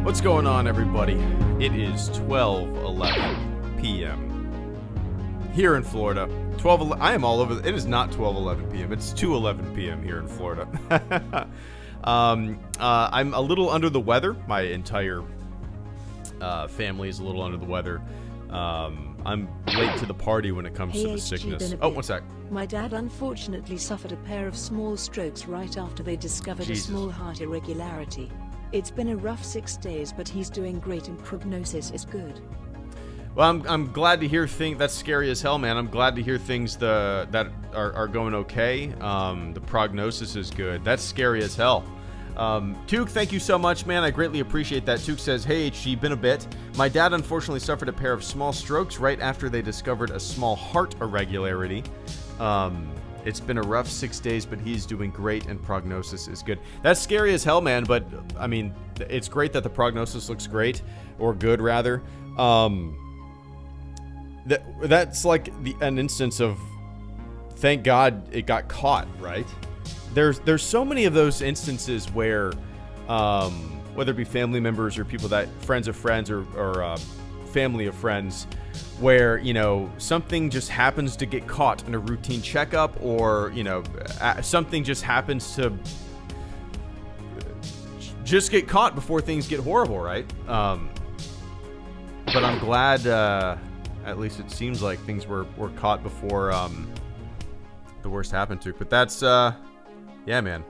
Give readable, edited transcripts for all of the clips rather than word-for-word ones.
What's going on, everybody? It is 12:11 p.m. here in Florida. I am all over. It is not 12:11 p.m. It's 2:11 p.m. here in Florida. I'm a little under the weather. My entire family is a little under the weather. I'm late to the party when it comes to the sickness. Oh, one sec. My dad unfortunately suffered a pair of small strokes right after they discovered a small heart irregularity. It's been a rough 6 days, but he's doing great and prognosis is good. Well, I'm glad to hear things. That's scary as hell, man. I'm glad to hear things that are going okay. The prognosis is good. That's scary as hell. Took, thank you so much, man. I greatly appreciate that. Took says, hey, HG, been a bit. My dad unfortunately suffered a pair of small strokes right after they discovered a small heart irregularity. It's been a rough 6 days, but he's doing great and prognosis is good. That's scary as hell, man, but I mean, it's great that the prognosis looks great, or good rather. That's like an instance of thank God it got caught, right? There's so many of those instances where whether it be family members or people that friends of friends or family of friends, where, you know, something just happens to get caught in a routine checkup, or, you know, something just happens to just get caught before things get horrible, right? But I'm glad, at least it seems like things were caught before the worst happened to. But that's, yeah, man.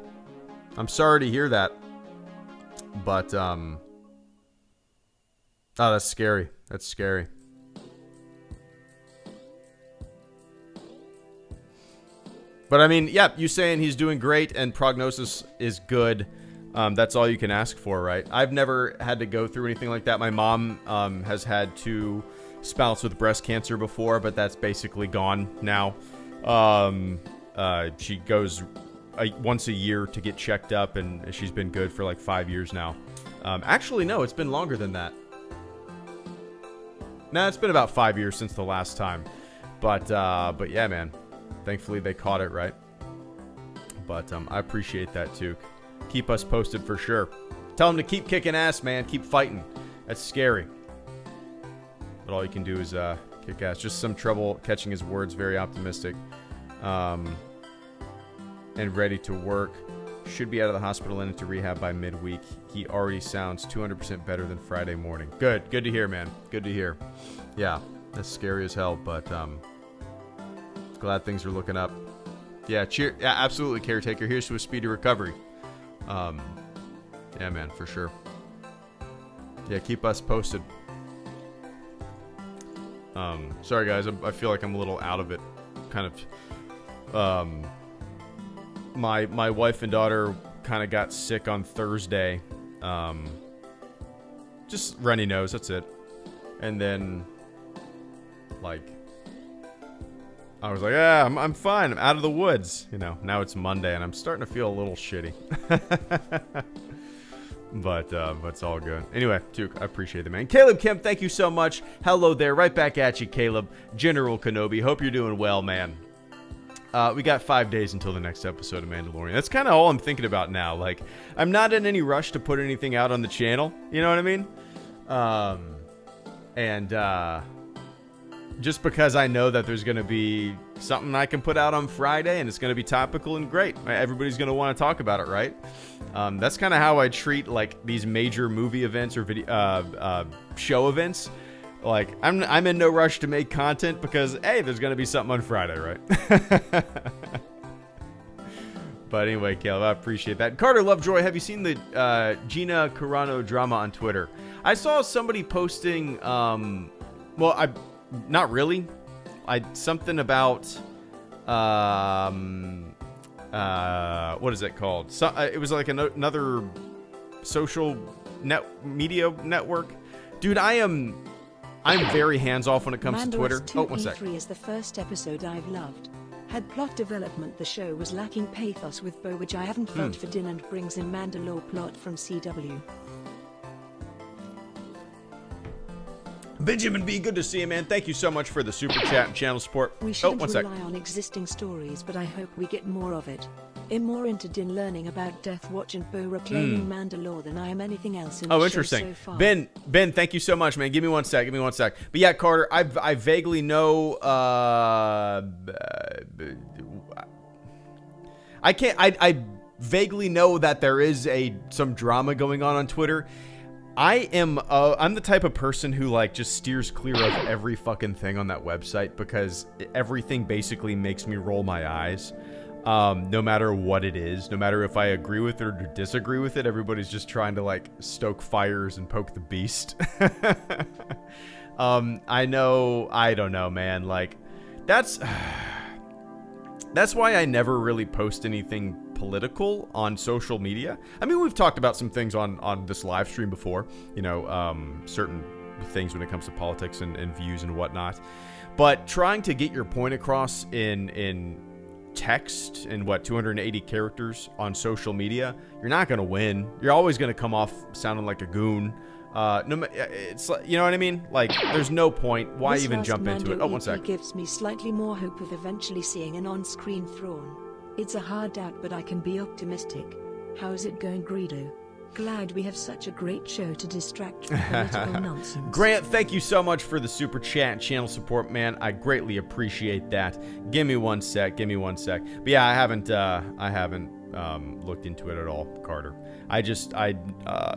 I'm sorry to hear that. But, oh, that's scary. That's scary. But I mean, yeah, you saying he's doing great and prognosis is good. That's all you can ask for, right? I've never had to go through anything like that. My mom has had 2 spouts with breast cancer before, but that's basically gone now. She goes once a year to get checked up, and she's been good for like 5 years now. Actually, no, it's been longer than that. No, it's been about 5 years since the last time. But yeah, man. Thankfully, they caught it, right? But I appreciate that, too. Keep us posted for sure. Tell them to keep kicking ass, man. Keep fighting. That's scary. But all you can do is kick ass. Just some trouble catching his words. Very optimistic. And ready to work. Should be out of the hospital and into rehab by midweek. He already sounds 200% better than Friday morning. Good. Good to hear, man. Good to hear. Yeah, that's scary as hell, but glad things are looking up. Yeah, cheer. Yeah, absolutely, caretaker. Here's to a speedy recovery. Yeah, man, for sure. Yeah, keep us posted. Sorry, guys. I feel like I'm a little out of it. Kind of. My wife and daughter kind of got sick on Thursday. Just runny nose. That's it. And then, like, I was like, yeah, I'm fine. I'm out of the woods. You know, now it's Monday and I'm starting to feel a little shitty. But it's all good. Anyway, Tuke, I appreciate it, man. Caleb Kemp, thank you so much. Hello there. Right back at you, Caleb. General Kenobi. Hope you're doing well, man. We got 5 days until the next episode of Mandalorian. That's kind of all I'm thinking about now. Like, I'm not in any rush to put anything out on the channel. You know what I mean? Just because I know that there's going to be something I can put out on Friday and it's going to be topical and great. Everybody's going to want to talk about it, right? That's kind of how I treat, like, these major movie events or video show events. Like, I'm in no rush to make content because, hey, there's going to be something on Friday, right? But anyway, Caleb, I appreciate that. Carter Lovejoy, have you seen the Gina Carano drama on Twitter? I saw somebody posting, not really. Something about, what is it called? It was like another social media network. Dude, I'm very hands-off when it comes to Twitter. Oh, one sec. is the first episode I've loved. Had plot development, the show was lacking pathos with Bo, which I haven't felt for Din, and brings in Mandalore plot from CW. Benjamin B, good to see you, man. Thank you so much for the super chat and channel support. We shouldn't rely on existing stories, but I hope we get more of it. I'm more into Din learning about Death Watch and Bo reclaiming Mandalore than I am anything else in the interesting. show so far. Ben, thank you so much, man. Give me one sec. But yeah, Carter, I vaguely know. I vaguely know that there is some drama going on Twitter. I'm the type of person who, like, just steers clear of every fucking thing on that website because everything basically makes me roll my eyes. No matter what it is, no matter if I agree with it or disagree with it, everybody's just trying to, like, stoke fires and poke the beast. I don't know, man. Like, that's why I never really post anything political on social media. I mean, we've talked about some things on this live stream before, you know, certain things when it comes to politics and views and whatnot. But trying to get your point across in text in 280 characters on social media, you're not going to win. You're always going to come off sounding like a goon. It's, you know what I mean? Like, there's no point. Why this even jump into it? Oh, one sec. Gives me slightly more hope of eventually seeing an on-screen Thrawn. It's a hard doubt, but I can be optimistic. How's it going, Greedo? Glad we have such a great show to distract from political nonsense. Grant, thank you so much for the super chat and channel support, man. I greatly appreciate that. Give me one sec. But yeah, I haven't looked into it at all, Carter. I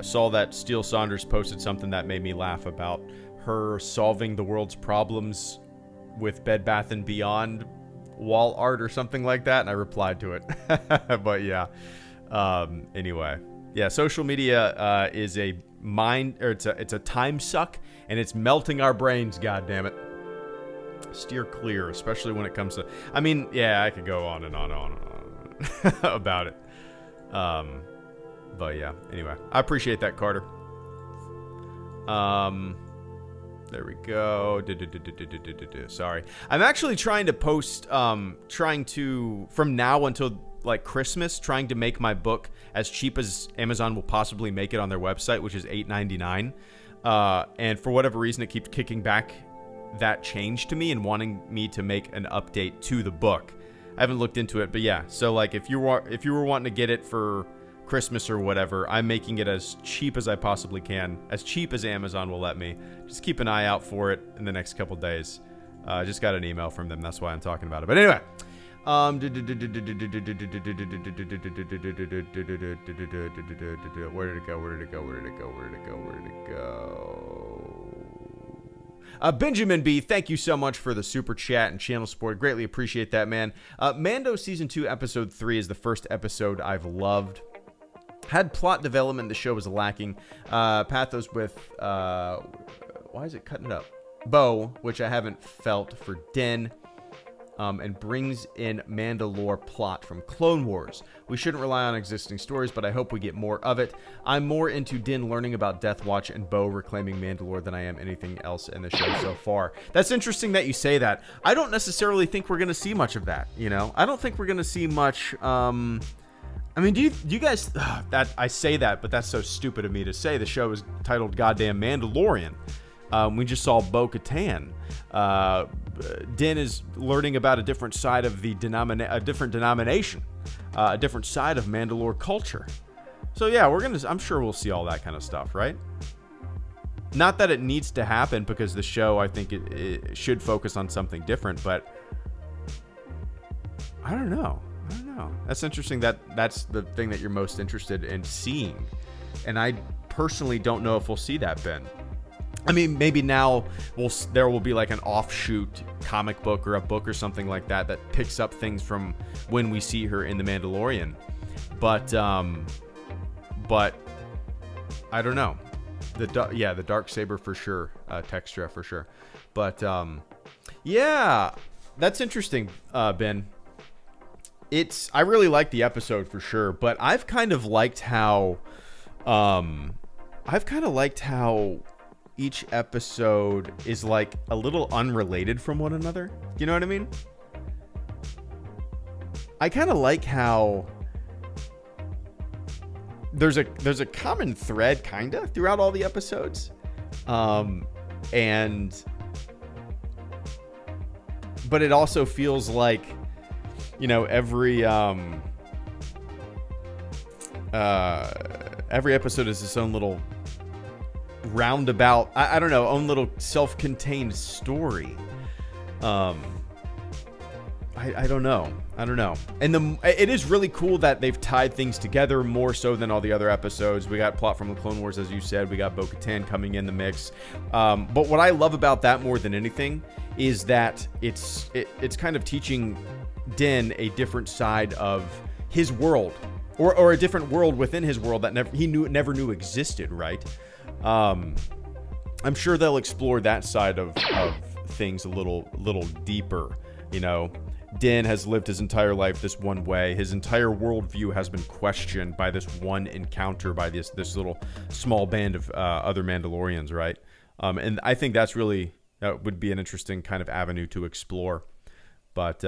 saw that Steele Saunders posted something that made me laugh about her solving the world's problems with Bed Bath & Beyond wall art or something like that, and I replied to it. But yeah. Anyway. Yeah, social media is a it's a time suck, and it's melting our brains, goddammit. Steer clear, especially when it comes to... I mean, yeah, I could go on and on and on and on about it. But yeah, anyway. I appreciate that, Carter. There we go. Sorry. I'm actually trying to post, from now until, like, Christmas, trying to make my book as cheap as Amazon will possibly make it on their website, which is $8.99. And for whatever reason, it keeps kicking back that change to me and wanting me to make an update to the book. I haven't looked into it, but yeah. So, like, if you were wanting to get it for Christmas or whatever, I'm making it as cheap as I possibly can, as cheap as Amazon will let me. Just keep an eye out for it in the next couple days. I just got an email from them, that's why I'm talking about it. But anyway, where did it go? Benjamin B, thank you so much for the super chat and channel support. Greatly appreciate that, man. Mando Season 2, Episode 3 is the first episode I've loved. Had plot development the show was lacking. Pathos with, why is it cutting it up? Bo, which I haven't felt for Din. And brings in Mandalore plot from Clone Wars. We shouldn't rely on existing stories, but I hope we get more of it. I'm more into Din learning about Death Watch and Bo reclaiming Mandalore than I am anything else in the show so far. That's interesting that you say that. I don't necessarily think we're going to see much of that, you know? I don't think we're going to see much... I mean, do you guys... that I say that, but that's so stupid of me to say. The show is titled Goddamn Mandalorian. We just saw Bo-Katan. Din is learning about a different side of a different denomination, a different side of Mandalore culture. So yeah, I'm sure we'll see all that kind of stuff, right? Not that it needs to happen, because the show, I think it should focus on something different, but I don't know. That's interesting that's the thing that you're most interested in seeing. And I personally don't know if we'll see that, Ben. I mean, maybe now there will be like an offshoot comic book or a book or something like that that picks up things from when we see her in The Mandalorian. But I don't know. The Darksaber for sure. Textra for sure. But yeah, that's interesting, Ben. I really liked the episode for sure, but I've kind of liked how each episode is like a little unrelated from one another. You know what I mean? I kind of like how there's a common thread kind of throughout all the episodes. But it also feels like, you know, every episode is its own little roundabout, I don't know, own little self-contained story. I don't know. And it is really cool that they've tied things together more so than all the other episodes. We got plot from the Clone Wars, as you said. We got Bo-Katan coming in the mix. But what I love about that more than anything is that it's kind of teaching Din a different side of his world, or a different world within his world that he never knew existed, right? I'm sure they'll explore that side of things a little little you know. Din has lived his entire life this one way. His entire worldview has been questioned by this one encounter by this little small band of other Mandalorians, right? And I think that would be an interesting kind of avenue to explore. But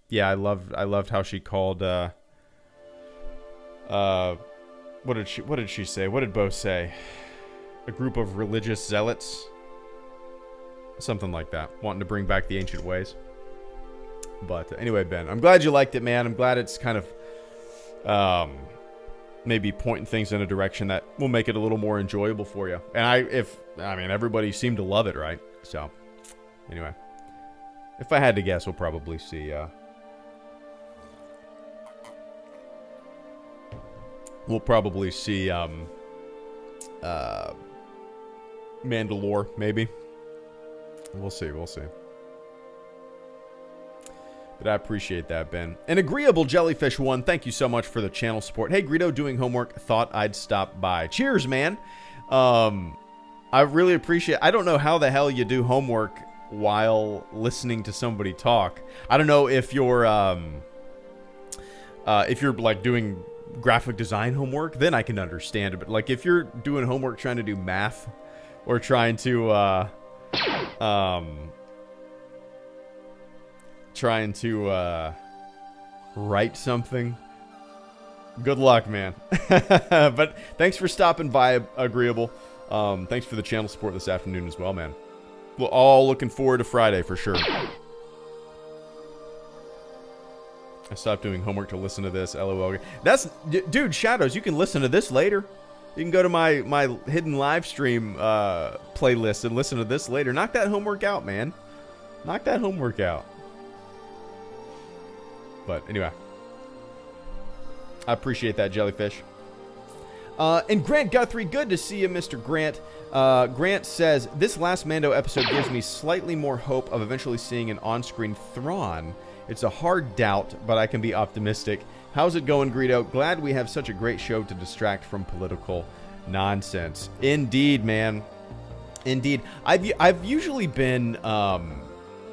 yeah, I loved how she called. What did she say? What did Bo say? A group of religious zealots, something like that, wanting to bring back the ancient ways. But anyway, Ben, I'm glad you liked it, man. I'm glad it's kind of maybe pointing things in a direction that will make it a little more enjoyable for you. And everybody seemed to love it, right? So anyway, if I had to guess, we'll probably see Mandalore, maybe. We'll see. We'll see. But I appreciate that, Ben. And Agreeable Jellyfish 1, thank you so much for the channel support. Hey, Greedo, doing homework. Thought I'd stop by. Cheers, man. I really appreciate. I don't know how the hell you do homework while listening to somebody talk. I don't know if you're like doing graphic design homework, then I can understand it. But like if you're doing homework trying to do math or trying to write something, good luck, man. But thanks for stopping by, Agreeable. Thanks for the channel support this afternoon as well, man. We're all looking forward to Friday for sure. I stopped doing homework to listen to this. LOL. That's, dude, Shadows, you can listen to this later. You can go to my hidden live stream playlist and listen to this later. Knock that homework out, man. Knock that homework out. But anyway, I appreciate that, Jellyfish. And Grant Guthrie, good to see you, Mr. Grant. Grant says, this last Mando episode gives me slightly more hope of eventually seeing an on-screen Thrawn. It's a hard doubt, but I can be optimistic. How's it going, Greedo? Glad we have such a great show to distract from political nonsense. Indeed, man. Indeed. I've usually been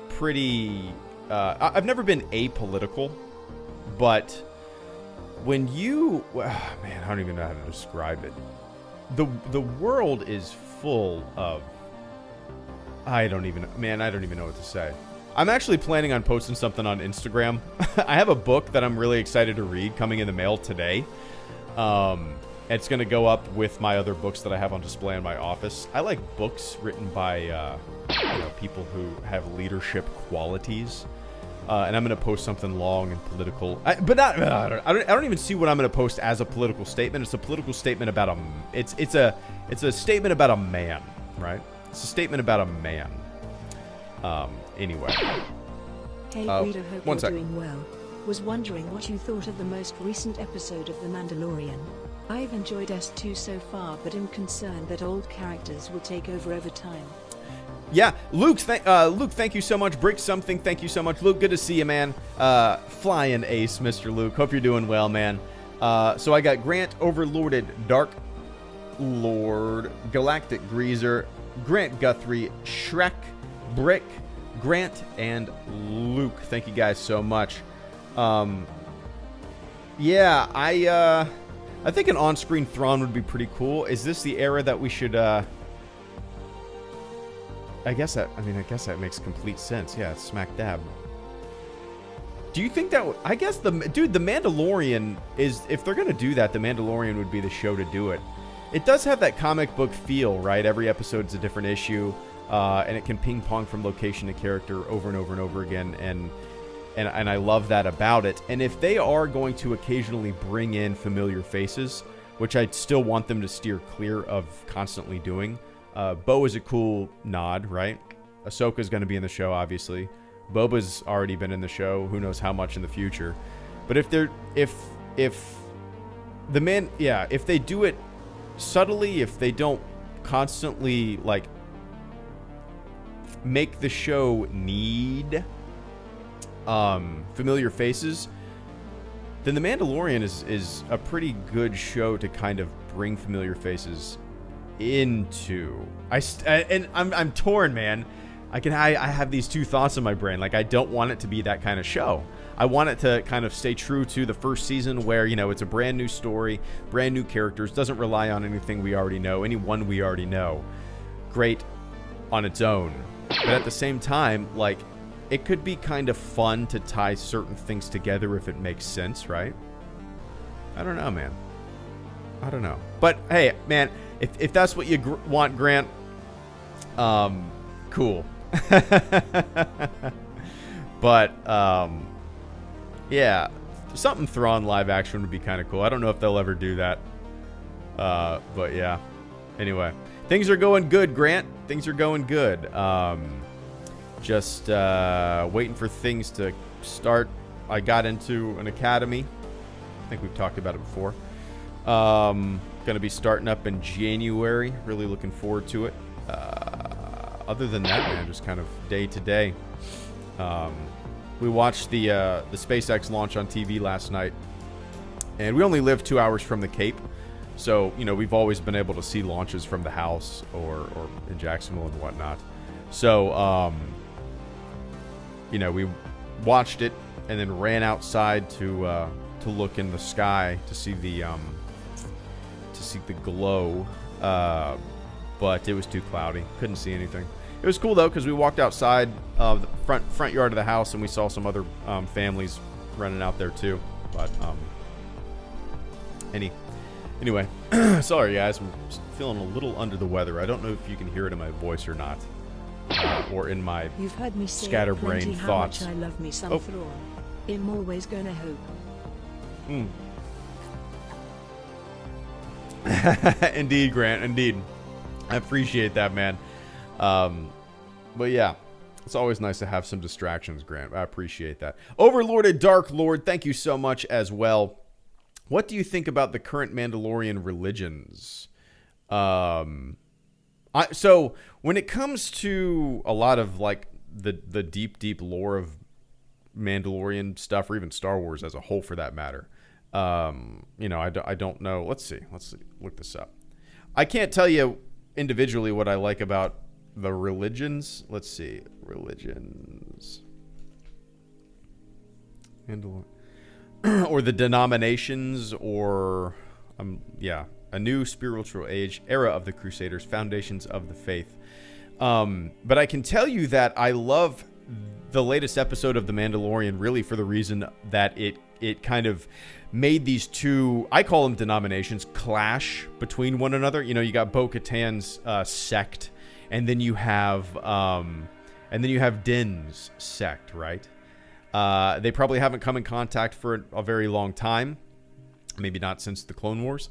pretty... I've never been apolitical, but when you... man, I don't even know how to describe it. The world is full of... I don't even know what to say. I'm actually planning on posting something on Instagram. I have a book that I'm really excited to read coming in the mail today. It's going to go up with my other books that I have on display in my office. I like books written by people who have leadership qualities. And I'm going to post something long and political. I don't even see what I'm going to post as a political statement. It's a political statement about it's a statement about a man, right? It's a statement about a man. Anyway. Hey, Greedo, hope you're doing well. Was wondering what you thought of the most recent episode of The Mandalorian. I've enjoyed S2 so far, but am concerned that old characters will take over time. Yeah, Luke, thank you so much. Brick Something, thank you so much. Luke, good to see you, man. Flying ace, Mr. Luke. Hope you're doing well, man. So I got Grant, Overlorded, Dark Lord, Galactic Greaser, Grant Guthrie, Shrek, Brick, Grant, and Luke. Thank you guys so much. Yeah, I think an on-screen Thrawn would be pretty cool. Is this the era that we should... I guess that makes complete sense. Yeah, it's smack dab. Do you think that... I guess the Mandalorian is... If they're going to do that, the Mandalorian would be the show to do it. It does have that comic book feel, right? Every episode's a different issue. And it can ping pong from location to character over and over and over again. And I love that about it. And if they are going to occasionally bring in familiar faces, which I still want them to steer clear of constantly doing... Bo is a cool nod, right? Ahsoka's going to be in the show, obviously. Boba's already been in the show. Who knows how much in the future? But if they do it subtly, if they don't constantly like make the show need familiar faces, then The Mandalorian is a pretty good show to kind of bring familiar faces into. I'm torn, man. I have these two thoughts in my brain. Like, I don't want it to be that kind of show. I want it to kind of stay true to the first season where, it's a brand new story, brand new characters, doesn't rely on anything we already know, anyone we already know. Great on its own. But at the same time, like, it could be kind of fun to tie certain things together if it makes sense, right? I don't know, man. I don't know. But, hey, man, if that's what you want, Grant, cool. But, yeah, something Thrawn live action would be kind of cool. I don't know if they'll ever do that. But, yeah. Anyway, things are going good, Grant. Things are going good. Just waiting for things to start. I got into an academy. I think we've talked about it before. Going to be starting up in January. Really looking forward to it. Other than that, man, just kind of day to day. We watched the SpaceX launch on TV last night, and we only live 2 hours from the Cape, so we've always been able to see launches from the house or in Jacksonville and whatnot. So we watched it and then ran outside to look in the sky to see the glow. But it was too cloudy. Couldn't see anything. It was cool though because we walked outside the front yard of the house and we saw some other families running out there too. But anyway, sorry guys, I'm feeling a little under the weather. I don't know if you can hear it in my voice or not, or in my You've heard me say scatterbrained thoughts. How much I love me some Thrawn. I'm always gonna hope. Indeed, Grant. Indeed. I appreciate that, man. But yeah, it's always nice to have some distractions, Grant. I appreciate that. Overlorded Dark Lord, thank you so much as well. What do you think about the current Mandalorian religions? So when it comes to a lot of like the deep lore of Mandalorian stuff, or even Star Wars as a whole for that matter, I don't know. Let's see. Look this up. I can't tell you individually what I like about the religions. Let's see. Religions. Or the denominations, or a new spiritual age, era of the Crusaders, foundations of the faith. But I can tell you that I love the latest episode of The Mandalorian really for the reason that it kind of made these two, I call them denominations, clash between one another. You got Bo-Katan's sect, and then you have Din's sect, right? They probably haven't come in contact for a very long time, maybe not since the Clone Wars.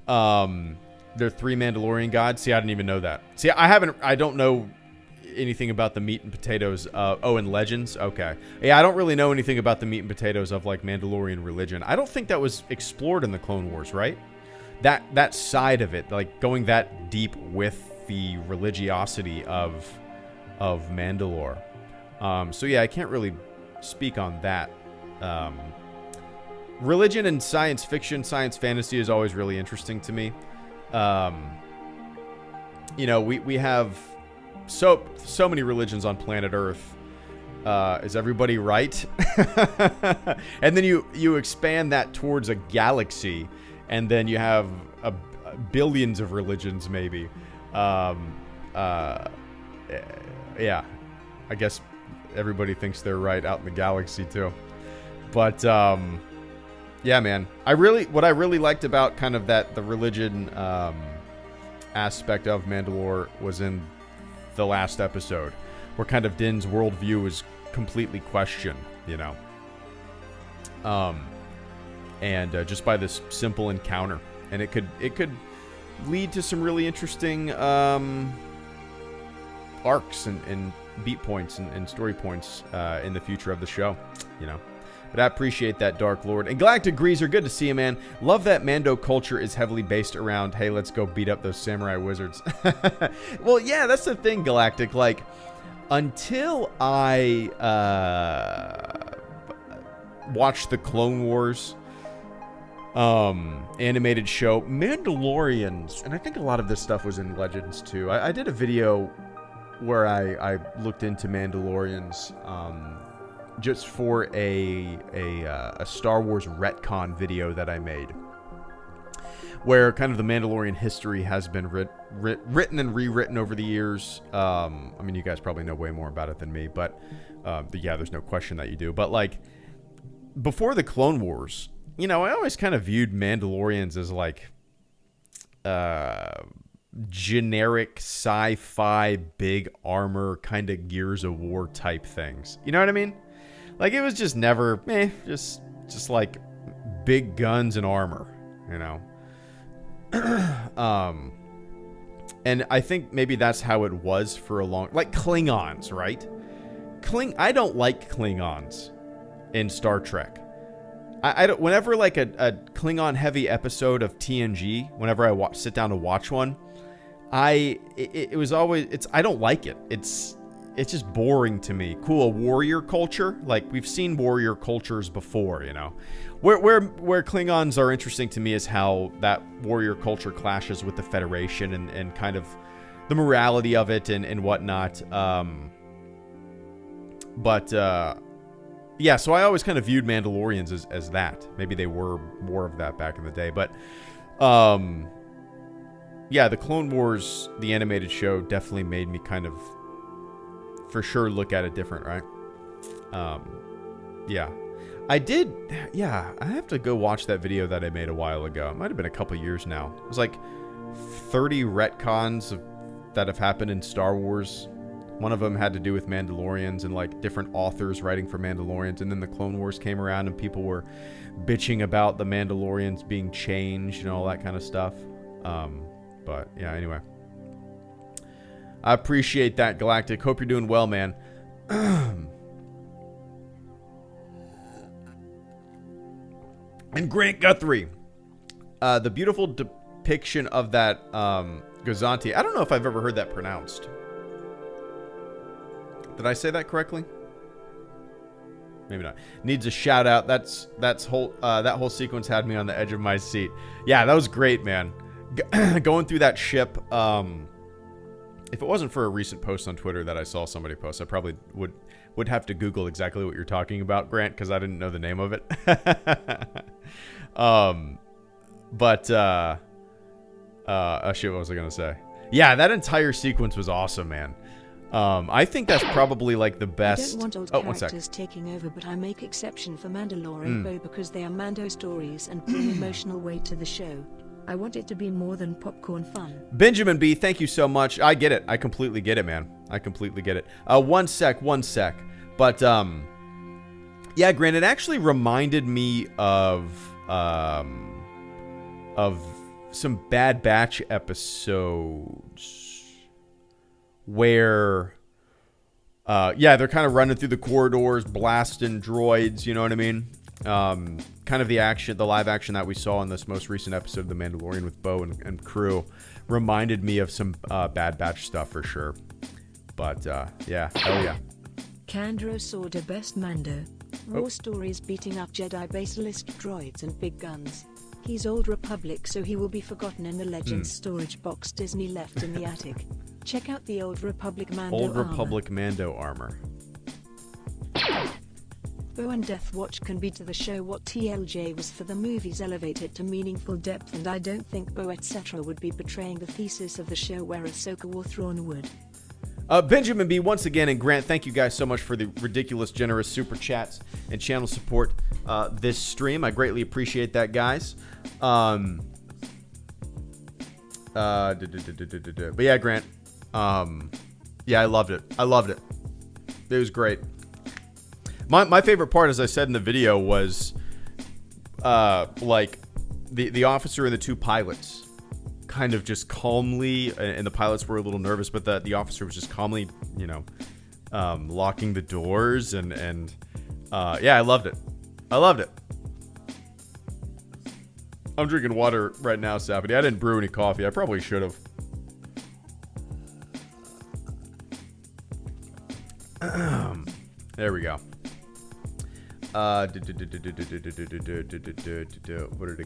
They're three Mandalorian gods. See, I didn't even know that. See, I don't know anything about the meat and potatoes. And Legends. Okay. Yeah, I don't really know anything about the meat and potatoes of like Mandalorian religion. I don't think that was explored in the Clone Wars, right? That side of it, like going that deep with the religiosity of Mandalore. So yeah, I can't really speak on that. Religion and science fiction, science fantasy is always really interesting to me. We have so many religions on planet Earth. Is everybody right? And then you expand that towards a galaxy, and then you have billions of religions, maybe. Yeah, I guess everybody thinks they're right out in the galaxy too. But yeah, man, what I really liked about kind of the religion aspect of Mandalore was in the last episode, where kind of Din's worldview was completely questioned, and just by this simple encounter, and it could lead to some really interesting arcs and beat points and story points in the future of the show, But I appreciate that, Dark Lord. And Galactic Greaser, good to see you, man. Love that Mando culture is heavily based around, hey, let's go beat up those samurai wizards. Well, yeah, that's the thing, Galactic. Like, until I watched the Clone Wars animated show, Mandalorians, and I think a lot of this stuff was in Legends too. I did a video where I looked into Mandalorians just for a Star Wars retcon video that I made, where kind of the Mandalorian history has been written and rewritten over the years. I mean, you guys probably know way more about it than me, but yeah, there's no question that you do. But like, before the Clone Wars, I always kind of viewed Mandalorians as like generic sci-fi big armor kind of Gears of War type things. You know what I mean? Like, it was just never just like big guns and armor, and I think maybe that's how it was for a long, like Klingons, right? I don't like Klingons in Star Trek. I don't, whenever like a Klingon heavy episode of TNG, whenever I sit down to watch one, it was always, I don't like it. It's just boring to me. Cool, a warrior culture, like we've seen warrior cultures before, you know. Where Klingons are interesting to me is how that warrior culture clashes with the Federation and kind of the morality of it and whatnot. Yeah, so I always kind of viewed Mandalorians as that. Maybe they were more of that back in the day, but yeah, the Clone Wars, the animated show, definitely made me kind of, for sure, look at it different, right? Yeah. I have to go watch that video that I made a while ago. It might have been a couple years now. It was like 30 retcons that have happened in Star Wars. One of them had to do with Mandalorians and like different authors writing for Mandalorians. And then the Clone Wars came around and people were bitching about the Mandalorians being changed and all that kind of stuff. But yeah, anyway. I appreciate that, Galactic. Hope you're doing well, man. And Grant Guthrie. The beautiful depiction of that Gozanti. I don't know if I've ever heard that pronounced. Did I say that correctly? Maybe not. Needs a shout out. That whole sequence had me on the edge of my seat. Yeah, that was great, man. Going through that ship. If it wasn't for a recent post on Twitter that I saw somebody post, I probably would have to Google exactly what you're talking about, Grant, because I didn't know the name of it. Shit, what was I gonna say? Yeah, that entire sequence was awesome, man. I think that's probably like the best. I don't want old characters taking over, but I make exception for Mandalore and Bo because they are Mando stories and bring emotional weight to the show. I want it to be more than popcorn fun. Benjamin B, thank you so much. I get it. I completely get it, man. I completely get it. One sec. But yeah, Grant, it actually reminded me of some Bad Batch episodes where they're kind of running through the corridors, blasting droids, you know what I mean? Kind of the live action that we saw in this most recent episode of The Mandalorian with Bo and crew reminded me of some Bad Batch stuff for sure. But yeah, hell yeah. Kandro saw the best Mando. War stories beating up Jedi basilisk droids and big guns. He's Old Republic, so he will be forgotten in the Legends storage box Disney left in the attic. Check out the Old Republic Mando armor. Old Republic Mando armor. Bo and Death Watch can be to the show what TLJ was for the movies, elevated to meaningful depth, and I don't think Bo etc. would be betraying the thesis of the show where Ahsoka or Thrawn would. Benjamin B, once again, and Grant, thank you guys so much for the ridiculous, generous super chats and channel support this stream. I greatly appreciate that, guys. But yeah, Grant. Yeah, I loved it. It was great. My favorite part, as I said in the video, was like the officer and the two pilots kind of just calmly, and the pilots were a little nervous, but the officer was just calmly, you know, locking the doors and yeah, I loved it. I'm drinking water right now, Sapity. I didn't brew any coffee. I probably should have. There we go. Where did it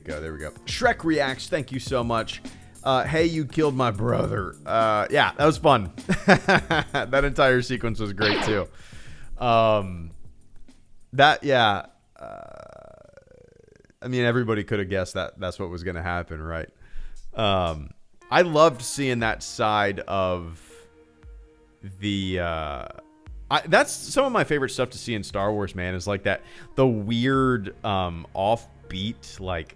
go? There we go. Shrek Reacts, thank you so much. Hey, you killed my brother. Yeah, that was fun. That entire sequence was great too. I mean, everybody could have guessed that that's what was going to happen, right? I loved seeing that side of the... that's some of my favorite stuff to see in Star Wars, man, is like that, the weird, offbeat, like,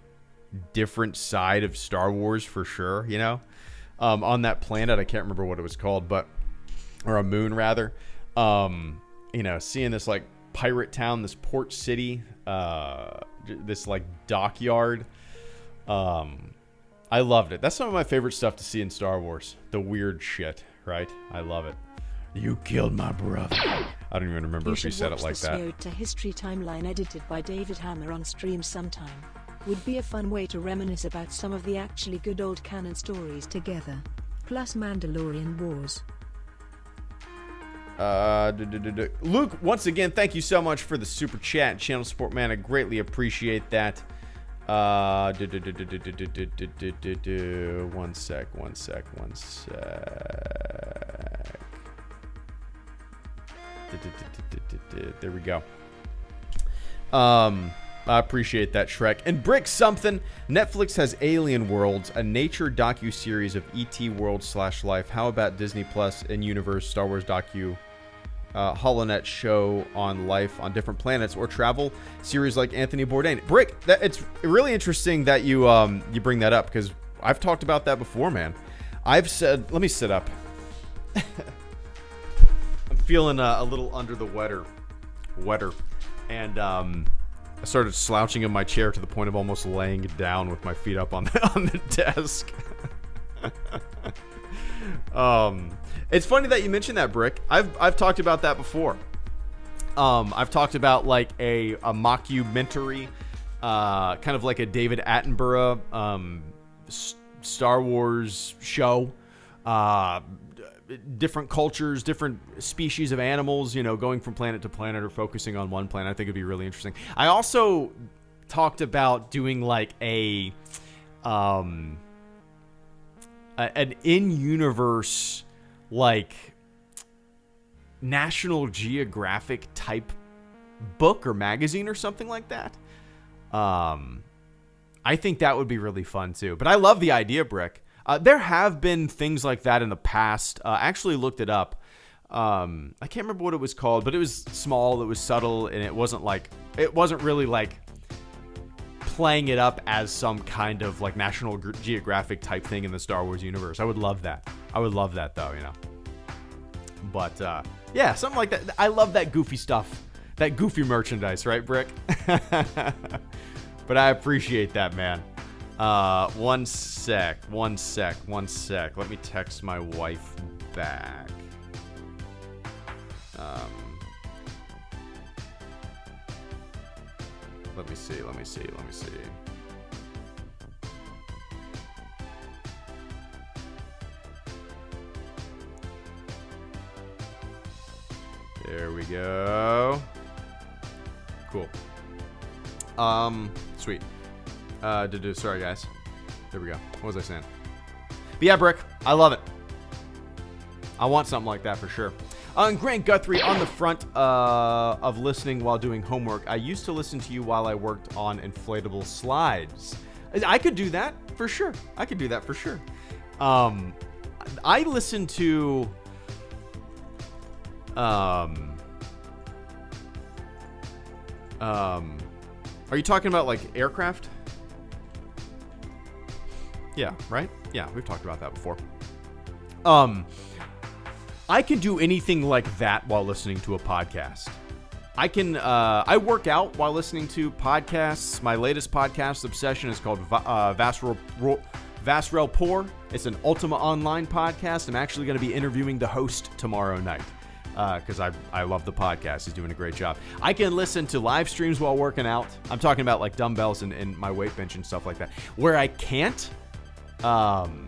different side of Star Wars for sure, you know? On that planet, I can't remember what it was called, or a moon rather. You know, seeing this, like, pirate town, this port city, this, like, dockyard. I loved it. That's some of my favorite stuff to see in Star Wars. The weird shit, right? I love it. You killed my brother. I don't even remember if he said it like that. You should watch the to History timeline edited by David Hammer on stream sometime. Would be a fun way to reminisce about some of the actually good old canon stories together. plus Mandalorian Wars. Luke, once again, thank you so much for the super chat and channel support, man. I greatly appreciate that. One sec. There we go. I appreciate that, Shrek. And Brick something. Netflix has Alien Worlds, a nature docu-series of ET World / life. How about Disney Plus and Universe Star Wars docu HoloNet show on life on different planets or travel series like Anthony Bourdain? Brick, it's really interesting that you bring that up, because I've talked about that before, man. I've said, let me sit up. I'm feeling a little under the wetter, and I started slouching in my chair to the point of almost laying down with my feet up on the desk. It's funny that you mentioned that, Brick. I've talked about that before. I've talked about like a mockumentary, kind of like a David Attenborough Star Wars show. Different cultures, different species of animals, going from planet to planet or focusing on one planet. I think it'd be really interesting. I also talked about doing like an in-universe, like National Geographic type book or magazine or something like that. I think that would be really fun too. But I love the idea, Brick. There have been things like that in the past. I actually looked it up. I can't remember what it was called, but it was small, it was subtle, and it wasn't really like playing it up as some kind of like National Geographic type thing in the Star Wars universe. I would love that. I would love that though, But yeah, something like that. I love that goofy stuff, that goofy merchandise, right, Brick? But I appreciate that, man. One sec. Let me text my wife back. Let me see. There we go. Cool. Sweet. Sorry, guys. There we go. What was I saying? But yeah, Brick, I love it. I want something like that for sure. And Grant Guthrie, on the front of listening while doing homework, I used to listen to you while I worked on inflatable slides. I could do that for sure. I listen to... Are you talking about like aircraft? Yeah, right? Yeah, we've talked about that before. I can do anything like that while listening to a podcast. I work out while listening to podcasts. My latest podcast obsession is called Vasrel Pour. It's an Ultima Online podcast. I'm actually going to be interviewing the host tomorrow night. Because I love the podcast. He's doing a great job. I can listen to live streams while working out. I'm talking about like dumbbells and my weight bench and stuff like that. Where I can't listen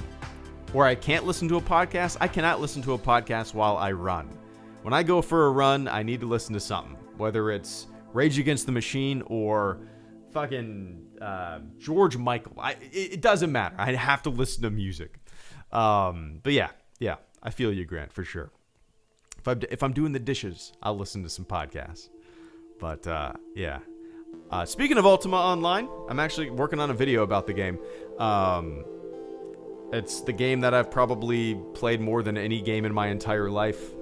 to a podcast, I cannot listen to a podcast while I run. When I go for a run, I need to listen to something. Whether it's Rage Against the Machine or fucking George Michael. It doesn't matter. I have to listen to music. But yeah, I feel you, Grant, for sure. If I'm doing the dishes, I'll listen to some podcasts. But yeah. Speaking of Ultima Online, I'm actually working on a video about the game. It's the game that I've probably played more than any game in my entire life.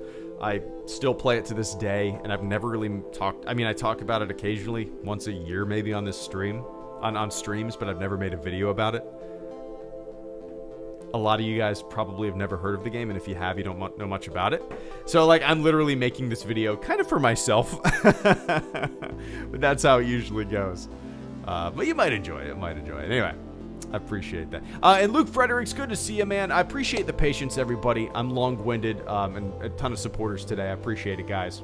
I still play it to this day, and I've never really talked... I mean, I talk about it occasionally, once a year maybe on this stream, on streams, but I've never made a video about it. A lot of you guys probably have never heard of the game, and if you have, you don't know much about it. So, like, I'm literally making this video kind of for myself. But that's how it usually goes. But you might enjoy it. Anyway, I appreciate that. And Luke Fredericks, good to see you, man. I appreciate the patience, everybody. I'm long-winded, and a ton of supporters today. I appreciate it, guys.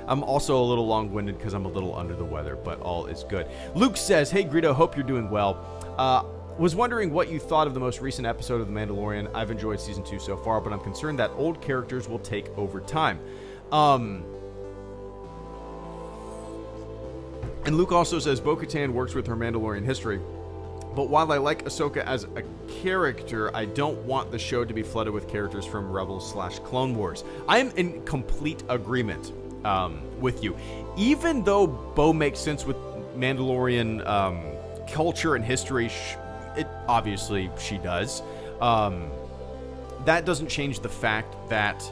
I'm also a little long-winded because I'm a little under the weather, but all is good. Luke says, hey, Greedo, hope you're doing well. Was wondering what you thought of the most recent episode of The Mandalorian. I've enjoyed season 2 so far, but I'm concerned that old characters will take over time. And Luke also says Bo-Katan works with her Mandalorian history. But while I like Ahsoka as a character, I don't want the show to be flooded with characters from Rebels/Clone Wars. I am in complete agreement with you. Even though Bo makes sense with Mandalorian culture and history, it obviously she does. That doesn't change the fact that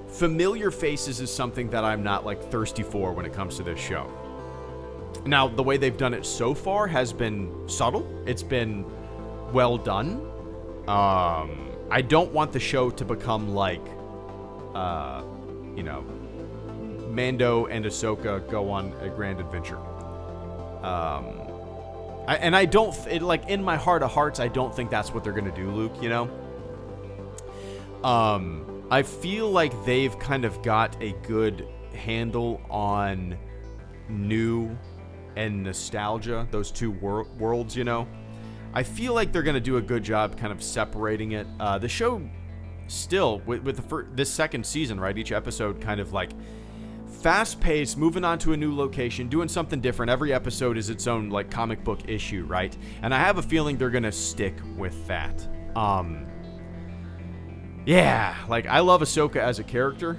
familiar faces is something that I'm not like thirsty for when it comes to this show. Now, the way they've done it so far has been subtle. It's been well done. I don't want the show to become like, Mando and Ahsoka go on a grand adventure. I don't, in my heart of hearts, I don't think that's what they're going to do, Luke, you know? I feel like they've kind of got a good handle on new and nostalgia, those two worlds, you know? I feel like they're going to do a good job kind of separating it. The show still, with this second season, right? Each episode kind of like fast-paced, moving on to a new location, doing something different. Every episode is its own like comic book issue, right? And I have a feeling they're going to stick with that. Yeah, like I love Ahsoka as a character.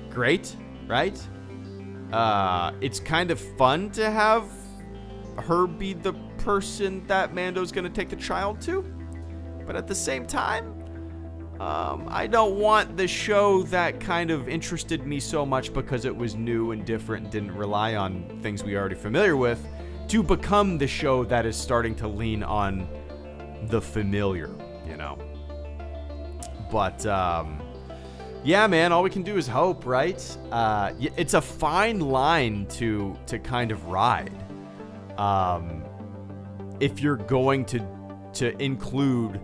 Great, right? It's kind of fun to have her be the person that Mando's going to take the child to. But at the same time, I don't want the show that kind of interested me so much because it was new and different and didn't rely on things we already familiar with to become the show that is starting to lean on the familiar, you know. But, yeah, man, all we can do is hope, right? It's a fine line to kind of ride. If you're going to include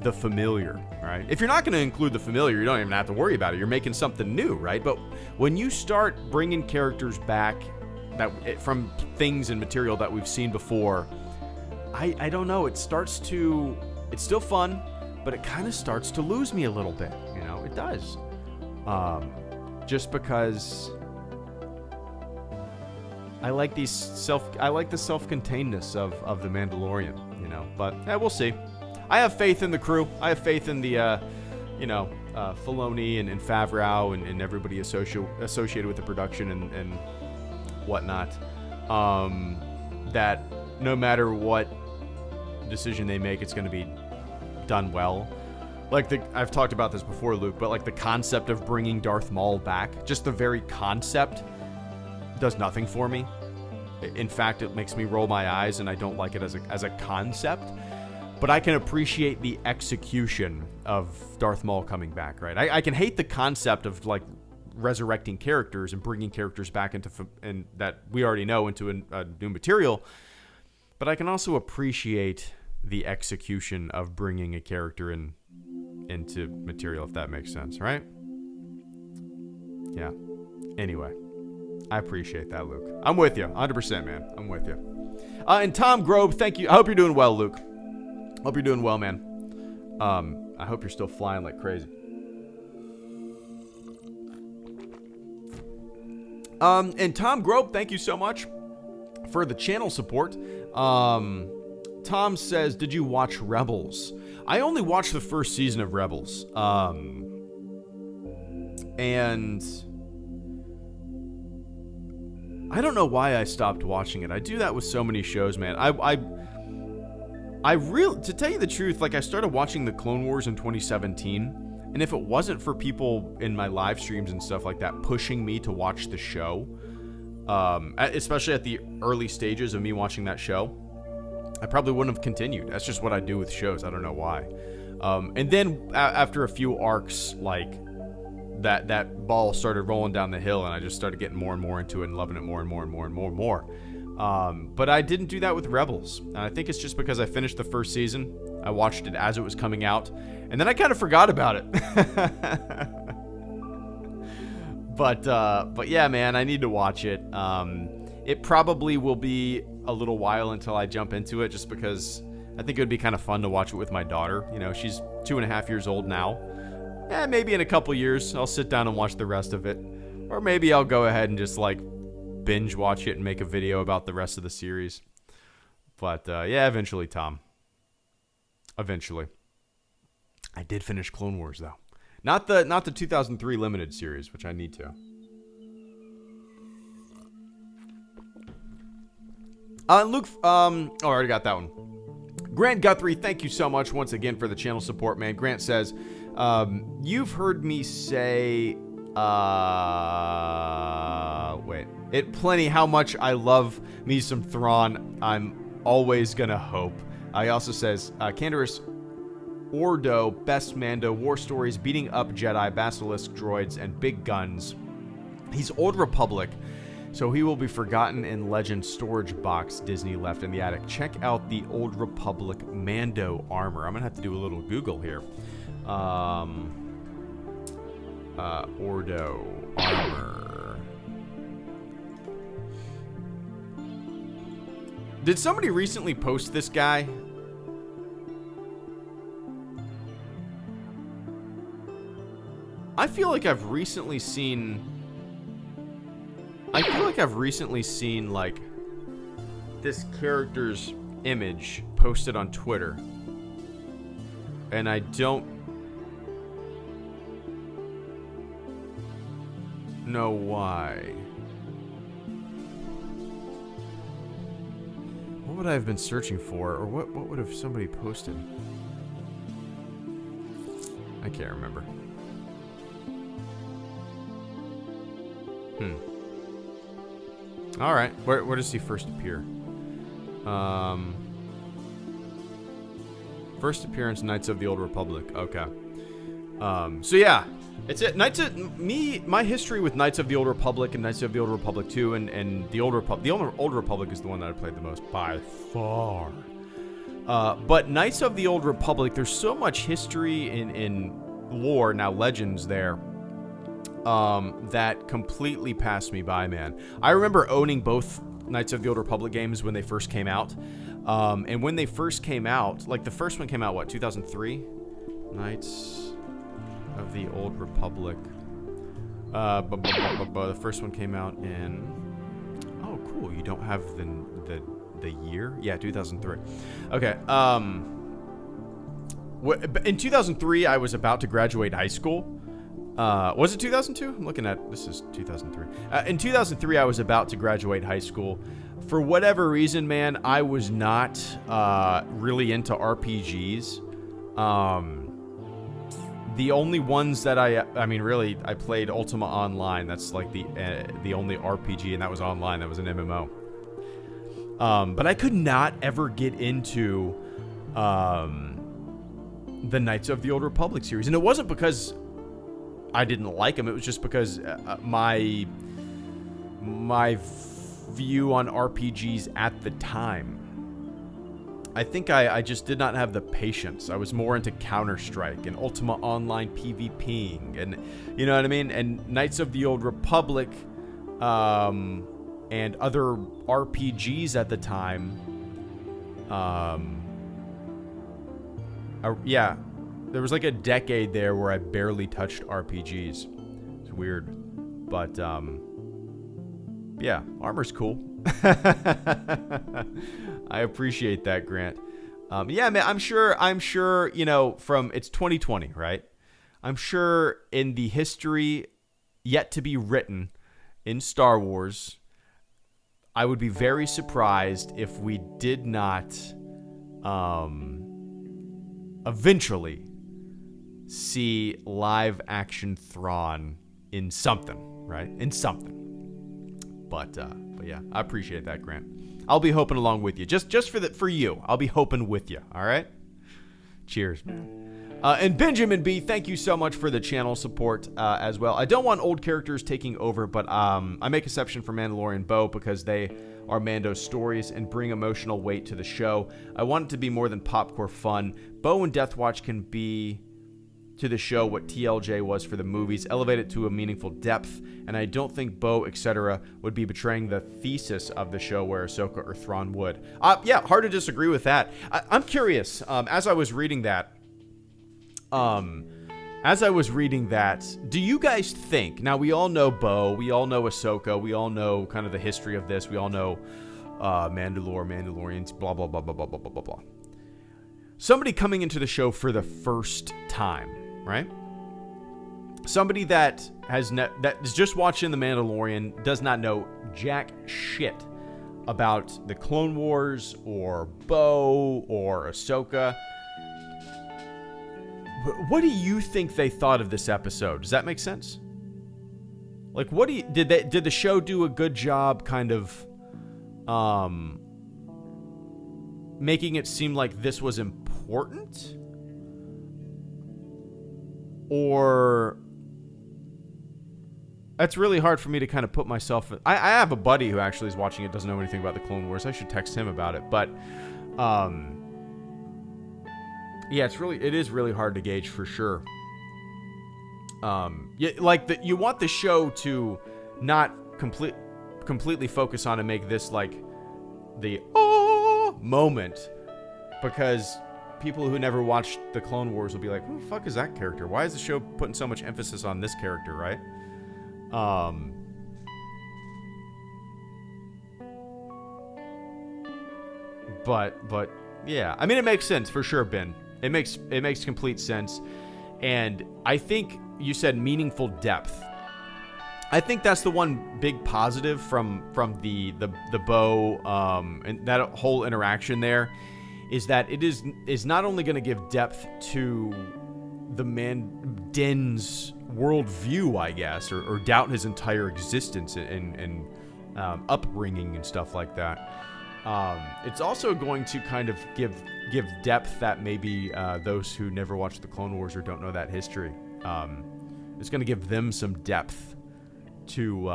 the familiar, right? If you're not going to include the familiar, you don't even have to worry about it. You're making something new, right? But when you start bringing characters back from things and material that we've seen before, I don't know. It's still fun, but it kind of starts to lose me a little bit. You know, it does. Just because I like the self-containedness of the Mandalorian, you know. But yeah, we'll see. I have faith in the crew. I have faith in the, Filoni and Favreau and everybody associated with the production and whatnot. That no matter what decision they make, it's going to be done well. I've talked about this before, Luke, but like the concept of bringing Darth Maul back, just the very concept does nothing for me. In fact, it makes me roll my eyes, and I don't like it as a concept. But I can appreciate the execution of Darth Maul coming back, right? I can hate the concept of like resurrecting characters and bringing characters back and that we already know into a new material. But I can also appreciate the execution of bringing a character into material, if that makes sense, right? Yeah. Anyway, I appreciate that, Luke. I'm with you, 100%, man. I'm with you. And Tom Grobe, thank you. I hope you're doing well, Luke. Hope you're doing well, man. I hope you're still flying like crazy. And Tom Grobe, thank you so much for the channel support. Tom says, did you watch Rebels? I only watched the first season of Rebels. And I don't know why I stopped watching it. I do that with so many shows, man. I really, to tell you the truth, like I started watching the Clone Wars in 2017, and if it wasn't for people in my live streams and stuff like that pushing me to watch the show, especially at the early stages of me watching that show, I probably wouldn't have continued. That's just what I do with shows. I don't know why. And then after a few arcs, like that ball started rolling down the hill, and I just started getting more and more into it and loving it more and more and more and more and more. But I didn't do that with Rebels. And I think it's just because I finished the first season. I watched it as it was coming out, and then I kind of forgot about it. But yeah, man, I need to watch it. It probably will be a little while until I jump into it, just because I think it would be kind of fun to watch it with my daughter. You know, she's 2.5 years old now. Maybe in a couple years, I'll sit down and watch the rest of it. Or maybe I'll go ahead and just, like, binge watch it and make a video about the rest of the series. But, yeah, eventually, Tom. Eventually. I did finish Clone Wars, though. Not the 2003 limited series, which I need to. Luke, I already got that one. Grant Guthrie, thank you so much once again for the channel support, man. Grant says, you've heard me say, it plenty how much I love me some Thrawn. I'm always gonna hope. He also says, Canderous Ordo, best Mando, war stories, beating up Jedi, basilisk droids, and big guns. He's Old Republic, so he will be forgotten in Legend storage box Disney left in the attic. Check out the Old Republic Mando armor. I'm gonna have to do a little Google here. Ordo armor. Did somebody recently post this guy? I feel like I've recently seen like this character's image posted on Twitter, and I don't know why. What would I have been searching for, or what would have somebody posted? I can't remember. All right. Where does he first appear? First appearance, Knights of the Old Republic. Okay. So yeah, it's it. My history with Knights of the Old Republic and Knights of the Old Republic 2 and the Old Republic. The Old Republic is the one that I played the most by far. But Knights of the Old Republic, there's so much history in lore, now legends there. That completely passed me by, man. I remember owning both Knights of the Old Republic games when they first came out. And when they first came out, like the first one came out, what, 2003? Knights of the Old Republic. The first one came out in... Oh, cool. You don't have the year? Yeah, 2003. Okay. In 2003, I was about to graduate high school. Was it 2002? I'm looking at, this is 2003. In 2003, I was about to graduate high school. For whatever reason, man, I was not really into RPGs. The only ones that I mean, really, I played Ultima Online. That's like the only RPG, and that was online. That was an MMO. But I could not ever get into the Knights of the Old Republic series, and it wasn't because I didn't like them. It was just because my view on RPGs at the time, I think I just did not have the patience. I was more into Counter-Strike and Ultima Online PvPing, and you know what I mean? And Knights of the Old Republic and other RPGs at the time. Yeah, there was like a decade there where I barely touched RPGs. It's weird, but yeah, armor's cool. I appreciate that, Grant. Yeah, man, I'm sure, you know, it's 2020, right? I'm sure in the history yet to be written in Star Wars, I would be very surprised if we did not eventually see live action Thrawn in something, right? In something. But yeah, I appreciate that, Grant. I'll be hoping along with you. Just for you. I'll be hoping with you. All right? Cheers, man. And Benjamin B, thank you so much for the channel support as well. I don't want old characters taking over, but I make exception for Mandalorian Bo because they are Mando's stories and bring emotional weight to the show. I want it to be more than popcorn fun. Bo and Death Watch can be to the show what TLJ was for the movies, elevate it to a meaningful depth, and I don't think Bo, etc. would be betraying the thesis of the show where Ahsoka or Thrawn would. Yeah, hard to disagree with that. I'm curious, as I was reading that, do you guys think, now we all know Bo, we all know Ahsoka, we all know kind of the history of this, we all know Mandalorians, blah, blah, blah, blah, blah, blah, blah, blah. Somebody coming into the show for the first time, right? Somebody that that is just watching The Mandalorian, does not know jack shit about the Clone Wars or Bo or Ahsoka. What do you think they thought of this episode? Does that make sense? Like, did the show do a good job kind of making it seem like this was important? Or that's really hard for me to kind of put myself in. I have a buddy who actually is watching it, doesn't know anything about the Clone Wars. I should text him about it, but yeah, it is really hard to gauge for sure. You want the show to not completely focus on and make this like the moment, because people who never watched the Clone Wars will be like, who the fuck is that character? Why is the show putting so much emphasis on this character, right? But yeah, I mean, it makes sense for sure, Ben. It makes complete sense. And I think you said meaningful depth. I think that's the one big positive from the Bo and that whole interaction there, is that it is not only going to give depth to the Din's worldview, I guess, or doubt his entire existence and upbringing and stuff like that. It's also going to kind of give depth that maybe those who never watched the Clone Wars or don't know that history. It's going to give them some depth to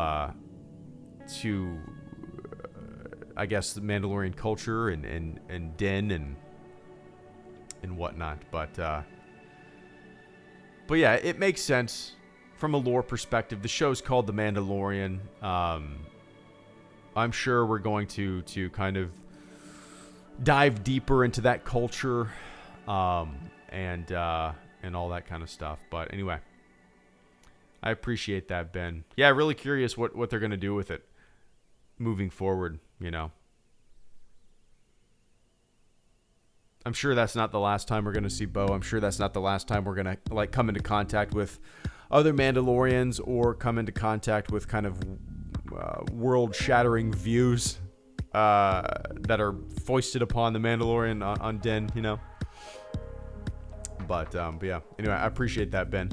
I guess the Mandalorian culture and Din and whatnot. But yeah, it makes sense from a lore perspective. The show's called The Mandalorian. I'm sure we're going to kind of dive deeper into that culture and all that kind of stuff. But anyway, I appreciate that, Ben. Yeah, really curious what they're going to do with it moving forward, you know. I'm sure that's not the last time we're going to see Bo. I'm sure that's not the last time we're going to like come into contact with other Mandalorians or come into contact with kind of world-shattering views that are foisted upon the Mandalorian on Din, you know. But yeah, anyway, I appreciate that, Ben.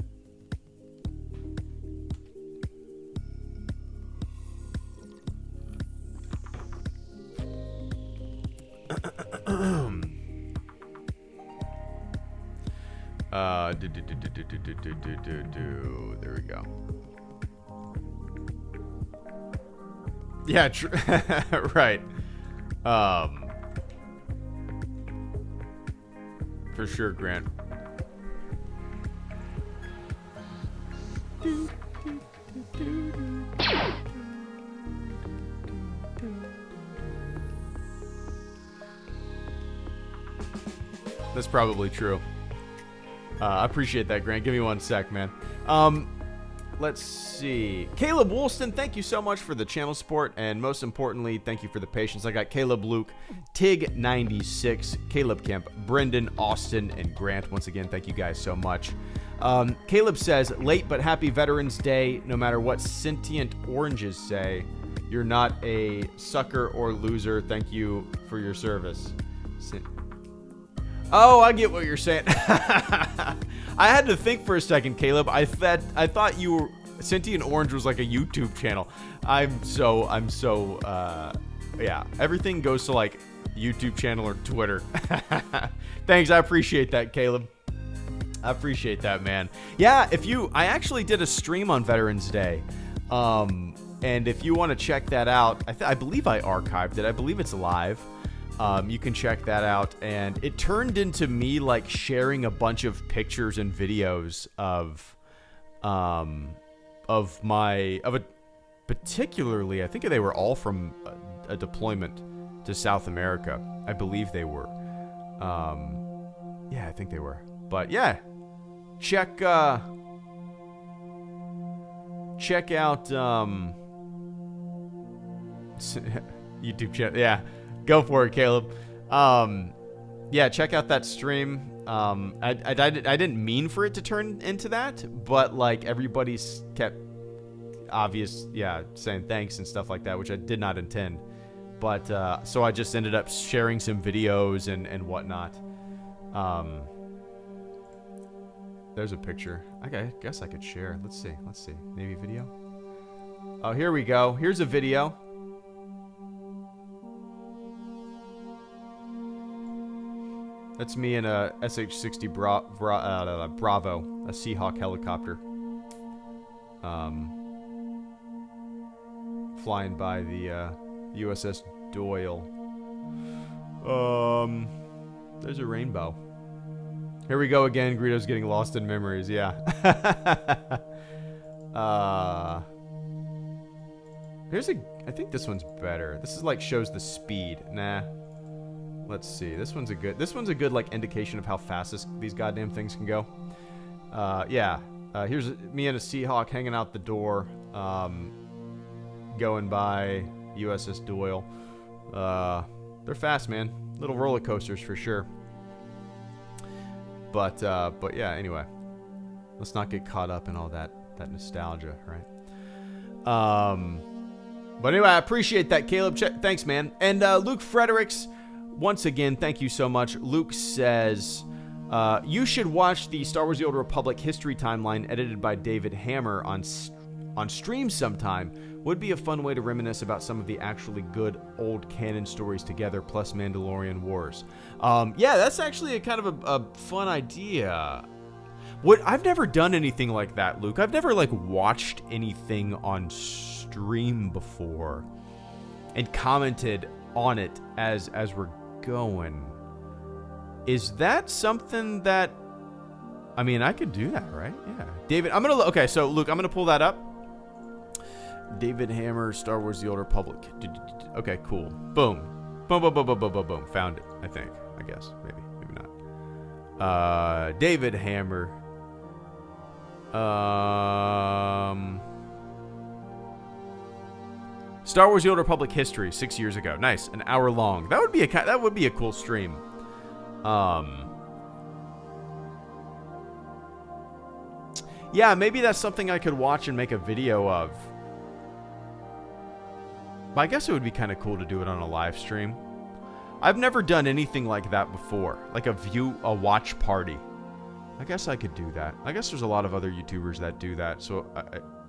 There we go. Yeah, right. For sure, Grant. That's probably true. I appreciate that, Grant. Give me 1 sec, man. Let's see. Caleb Woolston, thank you so much for the channel support, and most importantly, thank you for the patience. I got Caleb Luke, Tig96, Caleb Kemp, Brendan, Austin, and Grant. Once again, thank you guys so much. Caleb says, late but happy Veterans Day. No matter what sentient oranges say, you're not a sucker or loser. Thank you for your service. Oh, I get what you're saying. I had to think for a second, Caleb. I thought you were Sentient Orange was like a YouTube channel. I'm so yeah. Everything goes to like YouTube channel or Twitter. Thanks, I appreciate that, Caleb. I appreciate that, man. Yeah, I actually did a stream on Veterans Day. And if you want to check that out, I believe I archived it. I believe it's live. You can check that out. And it turned into me like sharing a bunch of pictures and videos of a particularly, I think they were all from a deployment to South America. I believe they were. Yeah, I think they were. But yeah, check out YouTube channel. Yeah, go for it, Caleb. Yeah, check out that stream. I didn't mean for it to turn into that, but like everybody's kept saying thanks and stuff like that, which I did not intend. But so I just ended up sharing some videos and whatnot. There's a picture. Okay, I guess I could share. Let's see. Maybe video. Oh, here we go. Here's a video. That's me in a SH-60 Bravo, a Seahawk helicopter. Flying by the USS Doyle. There's a rainbow. Here we go again. Greedo's getting lost in memories. Yeah. I think this one's better. This is like shows the speed. Nah. Let's see. This one's a good like indication of how fast these goddamn things can go. Yeah. Here's me and a Seahawk hanging out the door, going by USS Doyle. They're fast, man. Little roller coasters for sure. But yeah. Anyway, let's not get caught up in all that nostalgia, right? But anyway, I appreciate that, Caleb. Thanks, man. And Luke Fredericks, once again, thank you so much. Luke says, you should watch the Star Wars The Old Republic history timeline edited by David Hammer on stream sometime. Would be a fun way to reminisce about some of the actually good old canon stories together, plus Mandalorian Wars. Yeah, that's actually a kind of a fun idea. I've never done anything like that, Luke. I've never like watched anything on stream before and commented on it as we're going. Is that something that, I mean, I could do that, right? Yeah. David, okay, so Luke, I'm gonna pull that up. David Hammer, Star Wars The Old Republic. Okay, cool. Boom. Boom, boom, boom, boom, boom, boom, boom. Found it, I think. I guess. Maybe not. David Hammer. Star Wars The Old Republic history, 6 years ago. Nice. An hour long. That would be a cool stream. Yeah, maybe that's something I could watch and make a video of. But I guess it would be kind of cool to do it on a live stream. I've never done anything like that before. Like a watch party. I guess I could do that. I guess there's a lot of other YouTubers that do that. So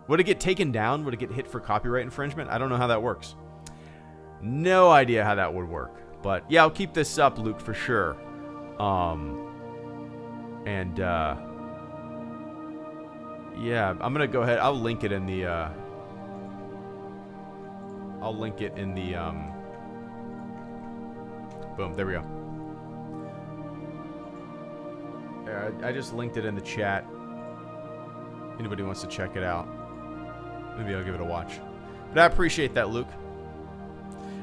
would it get taken down? Would it get hit for copyright infringement? I don't know how that works. No idea how that would work. But yeah, I'll keep this up, Luke, for sure. Yeah, I'm gonna go ahead. I'll link it in the boom, there we go. I just linked it in the chat. Anybody wants to check it out, maybe I'll give it a watch. But I appreciate that, Luke.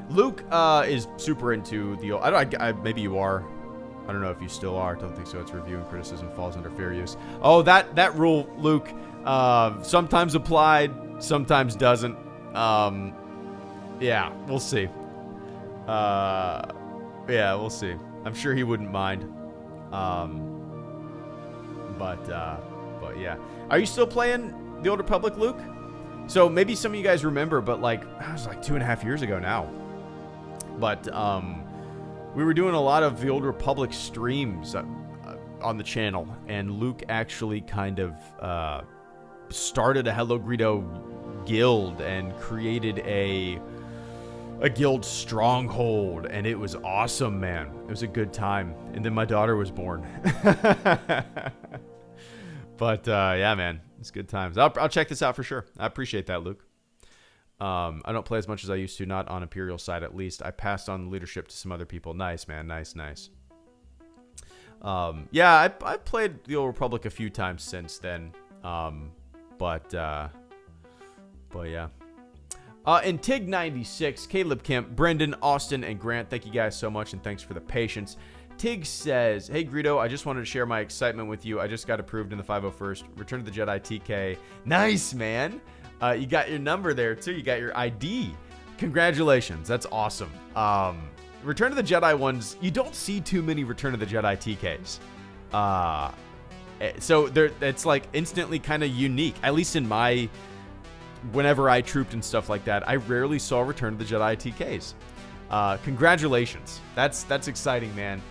Luke is super into the old, maybe you are. I don't know if you still are. Don't think so. It's review and criticism falls under fair use. Oh, that rule, Luke, sometimes applied, sometimes doesn't. Yeah, we'll see. Yeah, we'll see. I'm sure he wouldn't mind. But yeah. Are you still playing The Old Republic, Luke? So maybe some of you guys remember, but like, it was like 2.5 years ago now. But we were doing a lot of The Old Republic streams on the channel, and Luke actually kind of started a HelloGreedo guild and created a guild stronghold, and it was awesome, man. It was a good time. And then my daughter was born. But yeah, man, it's good times. I'll check this out for sure. I appreciate that, Luke. I don't play as much as I used to, not on Imperial side at least. I passed on leadership to some other people. Nice, man. Nice. Yeah, I played the Old Republic a few times since then. But yeah. And Tig96, Caleb Kemp, Brendan, Austin, and Grant, thank you guys so much, and thanks for the patience. Tig says, hey, Greedo, I just wanted to share my excitement with you. I just got approved in the 501st. Return to the Jedi TK. Nice, man. You got your number there, too. You got your ID. Congratulations. That's awesome. Return to the Jedi ones, you don't see too many Return to the Jedi TKs. So it's like instantly kind of unique, at least in my... Whenever I trooped and stuff like that, I rarely saw Return to the Jedi TKs. Congratulations. That's exciting, man.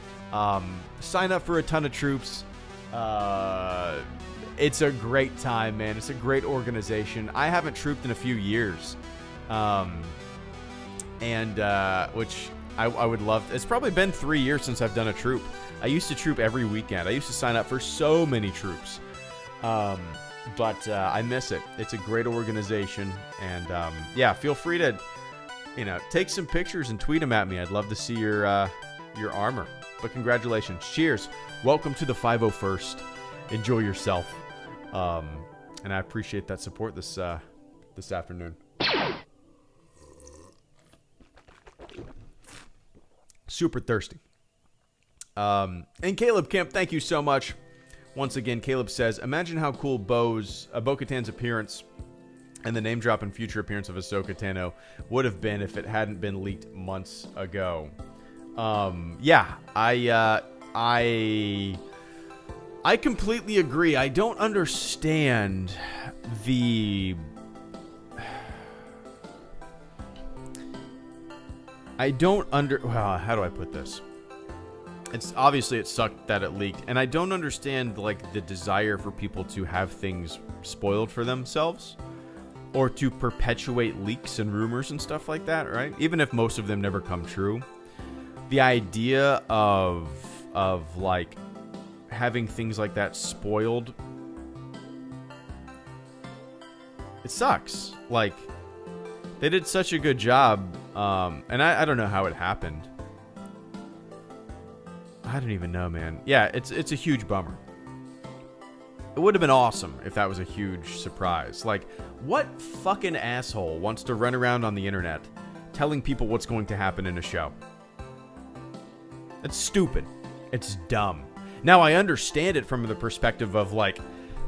Sign up for a ton of troops. It's a great time, man. It's a great organization. I haven't trooped in a few years. Which I would love. It's probably been 3 years since I've done a troop. I used to troop every weekend. I used to sign up for so many troops. But I miss it. It's a great organization. And yeah, feel free to, take some pictures and tweet them at me. I'd love to see your armor. But congratulations. Cheers. Welcome to the 501st. Enjoy yourself. And I appreciate that support this afternoon. Super thirsty. And Caleb Kemp, thank you so much. Once again, Caleb says, imagine how cool Bo-Katan's appearance and the name drop and future appearance of Ahsoka Tano would have been if it hadn't been leaked months ago. Yeah, I completely agree. I don't understand the... Well, how do I put this? It's obviously it sucked that it leaked, and I don't understand like the desire for people to have things spoiled for themselves or to perpetuate leaks and rumors and stuff like that, right? Even if most of them never come true. The idea of like having things like that spoiled, it sucks. Like they did such a good job, and I don't know how it happened. I don't even know, man. Yeah, it's a huge bummer. It would have been awesome if that was a huge surprise. Like, what fucking asshole wants to run around on the internet telling people what's going to happen in a show? It's stupid. It's dumb. Now, I understand it from the perspective of, like,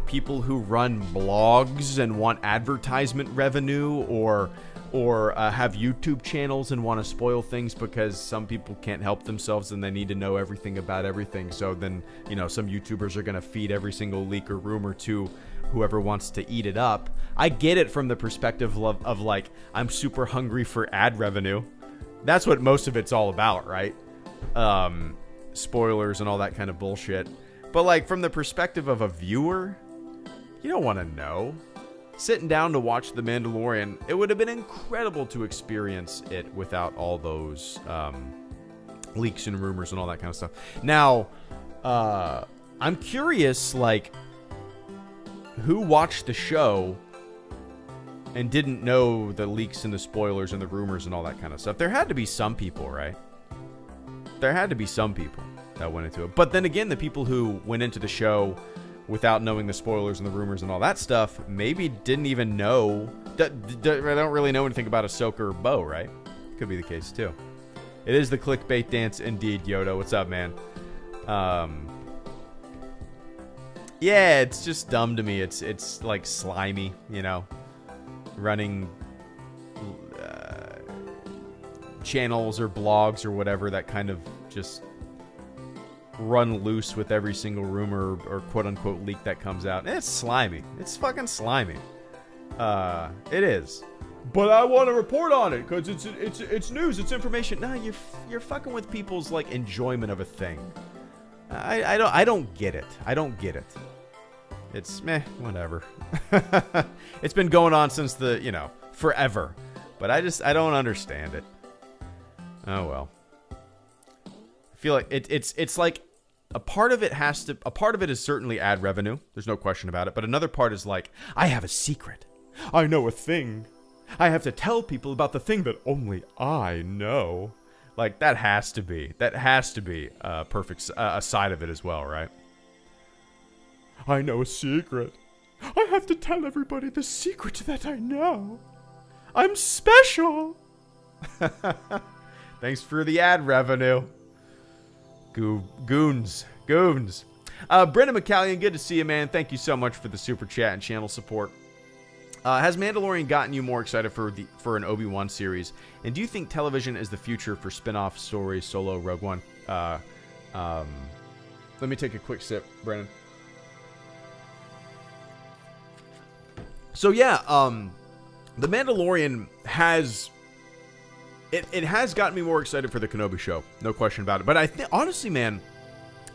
people who run blogs and want advertisement revenue or have YouTube channels and want to spoil things because some people can't help themselves and they need to know everything about everything. So then, some YouTubers are going to feed every single leak or rumor to whoever wants to eat it up. I get it from the perspective of like, I'm super hungry for ad revenue. That's what most of it's all about, right? Spoilers and all that kind of bullshit. But like from the perspective of a viewer, you don't want to know. Sitting down to watch The Mandalorian, it would have been incredible to experience it without all those leaks and rumors and all that kind of stuff. Now, I'm curious, like, who watched the show and didn't know the leaks and the spoilers and the rumors and all that kind of stuff? There had to be some people, right? There had to be some people that went into it. But then again, the people who went into the show without knowing the spoilers and the rumors and all that stuff, maybe didn't even know. I don't really know anything about Ahsoka or Bo, right? Could be the case too. It is the clickbait dance indeed, Yoda. What's up, man? Yeah, it's just dumb to me. It's like slimy, running channels or blogs or whatever that kind of just run loose with every single rumor or quote-unquote leak that comes out. It's slimy. It's fucking slimy. It is. But I want to report on it because it's news. It's information. No, you're fucking with people's like enjoyment of a thing. I don't get it. I don't get it. It's meh, whatever. It's been going on since forever. But I don't understand it. Oh well. I feel like it's like a part of it is certainly ad revenue. There's no question about it. But another part is like, I have a secret. I know a thing. I have to tell people about the thing that only I know. Like, that has to be a perfect a side of it as well, right? I know a secret. I have to tell everybody the secret that I know. I'm special. Thanks for the ad revenue. Goons. Brendan McCallion, good to see you, man. Thank you so much for the super chat and channel support. Has Mandalorian gotten you more excited for an Obi-Wan series? And do you think television is the future for spin-off stories, Solo, Rogue One? Let me take a quick sip, Brendan. So yeah, The Mandalorian has... It has gotten me more excited for the Kenobi show. No question about it. But I think, honestly, man,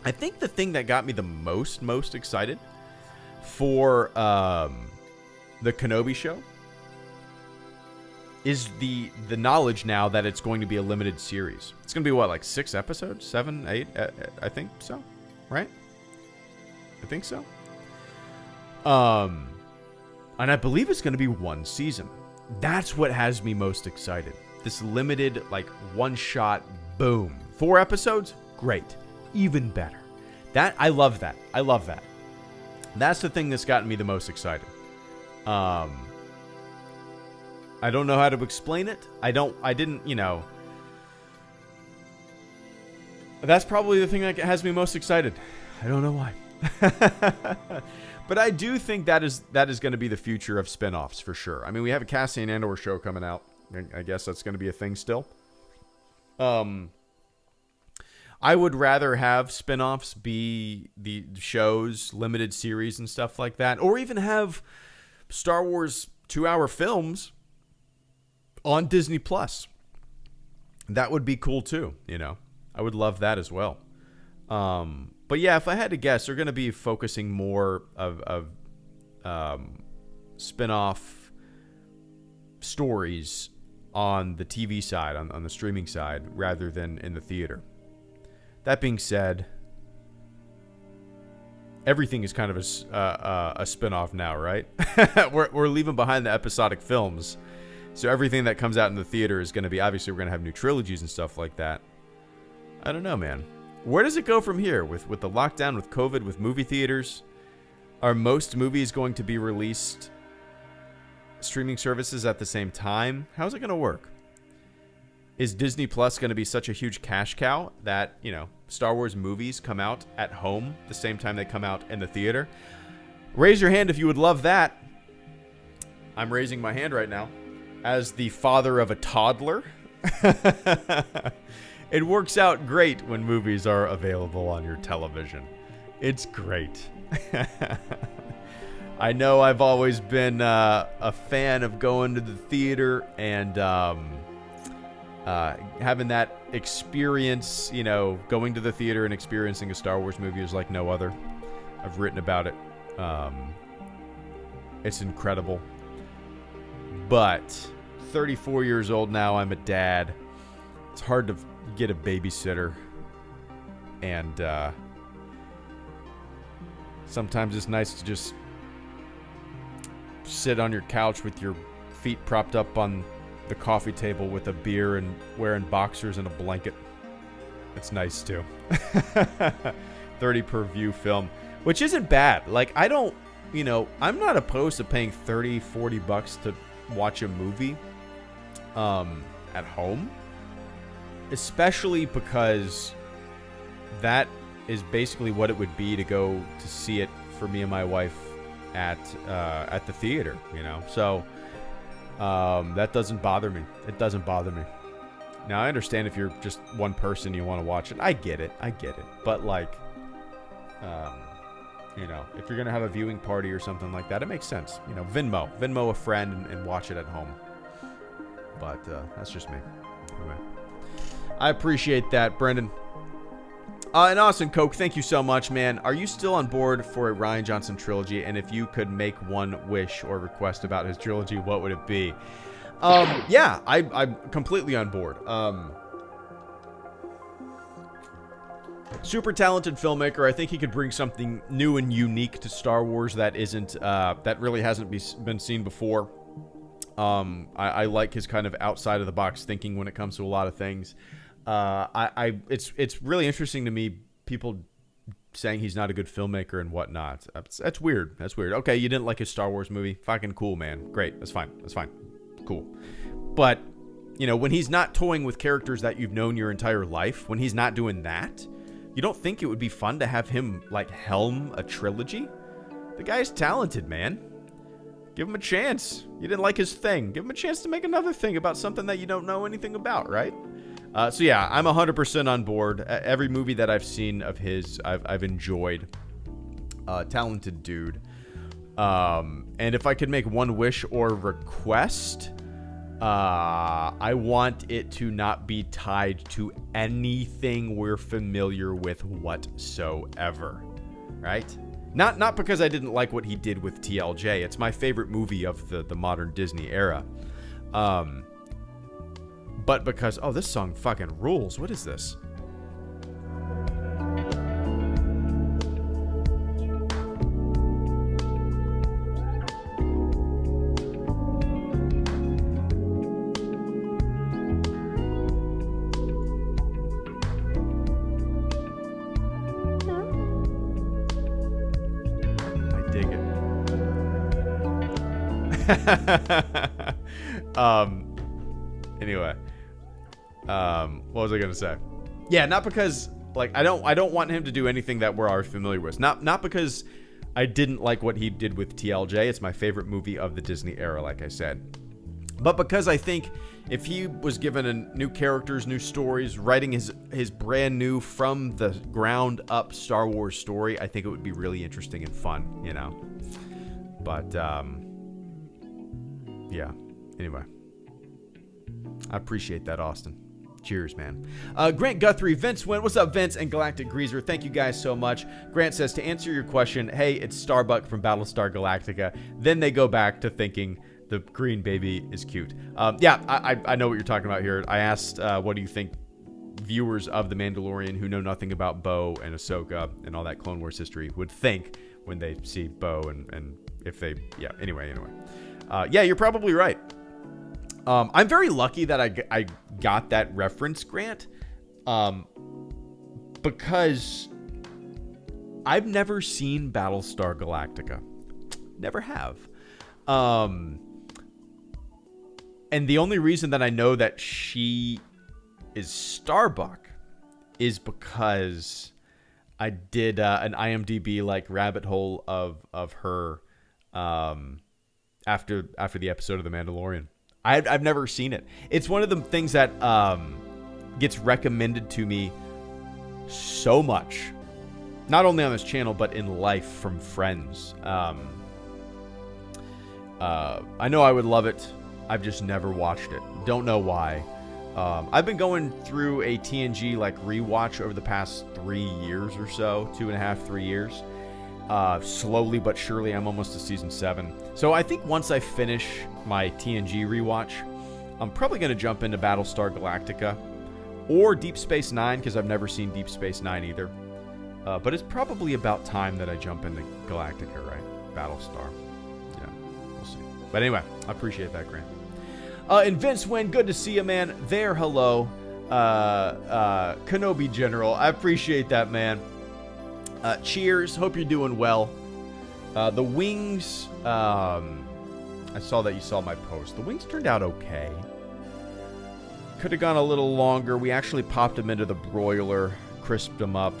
I think the thing that got me the most excited for the Kenobi show is the knowledge now that it's going to be a limited series. It's going to be, what, like 6 episodes? 7, 8? I think so. Right? I think so. And I believe it's going to be 1 season. That's what has me most excited. This limited, like, one-shot, boom. 4 episodes? Great. Even better. I love that. That's the thing that's gotten me the most excited. I don't know how to explain it. I didn't, that's probably the thing that has me most excited. I don't know why. But I do think that is going to be the future of spinoffs for sure. I mean, we have a Cassian Andor show coming out. I guess that's going to be a thing still. I would rather have spinoffs be the shows, limited series and stuff like that. Or even have Star Wars 2-hour films on Disney Plus. That would be cool too, I would love that as well. But yeah, if I had to guess, they're going to be focusing more of spin-off stories on the TV side, on the streaming side, rather than in the theater. That being said, everything is kind of a spin-off now, right? we're leaving behind the episodic films. So everything that comes out in the theater is going to be, obviously we're going to have new trilogies and stuff like that. I don't know, man. Where does it go from here with the lockdown, with COVID, with movie theaters? Are most movies going to be released streaming services at the same time? How's it going to work? Is Disney Plus going to be such a huge cash cow that, Star Wars movies come out at home the same time they come out in the theater? Raise your hand if you would love that. I'm raising my hand right now. As the father of a toddler, it works out great when movies are available on your television. It's great. I know I've always been a fan of going to the theater and having that experience, going to the theater and experiencing a Star Wars movie is like no other. I've written about it. It's incredible. But 34 years old now, I'm a dad. It's hard to get a babysitter. And sometimes it's nice to just sit on your couch with your feet propped up on the coffee table with a beer and wearing boxers and a blanket. It's nice too. 30 per view film, which isn't bad. Like, I don't, I'm not opposed to paying $30-$40 to watch a movie at home, especially because that is basically what it would be to go to see it for me and my wife at the theater, so that doesn't bother me. It doesn't bother me. Now, I understand if you're just one person, you want to watch it. I get it. But like, if you're going to have a viewing party or something like that, it makes sense. Venmo a friend and watch it at home. But that's just me. Anyway, I appreciate that, Brendan. And Austin Coke, thank you so much, man. Are you still on board for a Rian Johnson trilogy? And if you could make one wish or request about his trilogy, what would it be? Yeah, I'm completely on board. Super talented filmmaker. I think he could bring something new and unique to Star Wars that isn't that really hasn't been seen before. I like his kind of outside of the box thinking when it comes to a lot of things. It's really interesting to me, people saying he's not a good filmmaker and whatnot. That's weird. That's weird. Okay, you didn't like his Star Wars movie. Fucking cool, man. Great. That's fine. Cool. But, you know, when he's not toying with characters that you've known your entire life, when he's not doing that, you don't think it would be fun to have him, like, helm a trilogy? The guy's talented, man. Give him a chance. You didn't like his thing. Give him a chance to make another thing about something that you don't know anything about, right? So yeah, I'm 100% on board. Every movie that I've seen of his, I've enjoyed. Talented dude. And if I could make one wish or request, I want it to not be tied to anything we're familiar with whatsoever, right? Not because I didn't like what he did with TLJ. It's my favorite movie of the modern Disney era. But because, oh, this song fucking rules. What is this? I dig it. Anyway. What was I gonna say? Yeah, not because like I don't want him to do anything that we're already familiar with. Not because I didn't like what he did with TLJ. It's my favorite movie of the Disney era, like I said. But because I think if he was given new characters, new stories, writing his brand new from the ground up Star Wars story, I think it would be really interesting and fun, you know. But yeah. Anyway, I appreciate that, Austin. Cheers, man. Grant Guthrie, Vince Wynn. What's up, Vince and Galactic Greaser? Thank you guys so much. Grant says, to answer your question, hey, it's Starbuck from Battlestar Galactica. Then they go back to thinking the green baby is cute. Yeah, I know what you're talking about here. I asked, what do you think viewers of The Mandalorian who know nothing about Bo and Ahsoka and all that Clone Wars history would think when they see Bo and if they, yeah, anyway. Yeah, you're probably right. I'm very lucky that I got that reference, Grant, because I've never seen Battlestar Galactica. Never have. And the only reason that I know that she is Starbuck is because I did an IMDb like rabbit hole of her after the episode of The Mandalorian. I've never seen it. It's one of the things that gets recommended to me so much, not only on this channel but in life from friends. I know I would love it. I've just never watched it. Don't know why. I've been going through a TNG like rewatch over the past 3 years or so, 2.5, 3 years. Slowly but surely, I'm almost to season 7. So I think once I finish my TNG rewatch, I'm probably going to jump into Battlestar Galactica or Deep Space Nine, because I've never seen Deep Space Nine either. But it's probably about time that I jump into Galactica, right? Battlestar. Yeah, we'll see. But anyway, I appreciate that, Grant. And Vince Wynn, good to see you, man. There, hello. Kenobi General, I appreciate that, man. Cheers. Hope you're doing well. The wings, I saw that you saw my post. The wings turned out okay. Could have gone a little longer. We actually popped them into the broiler, crisped them up.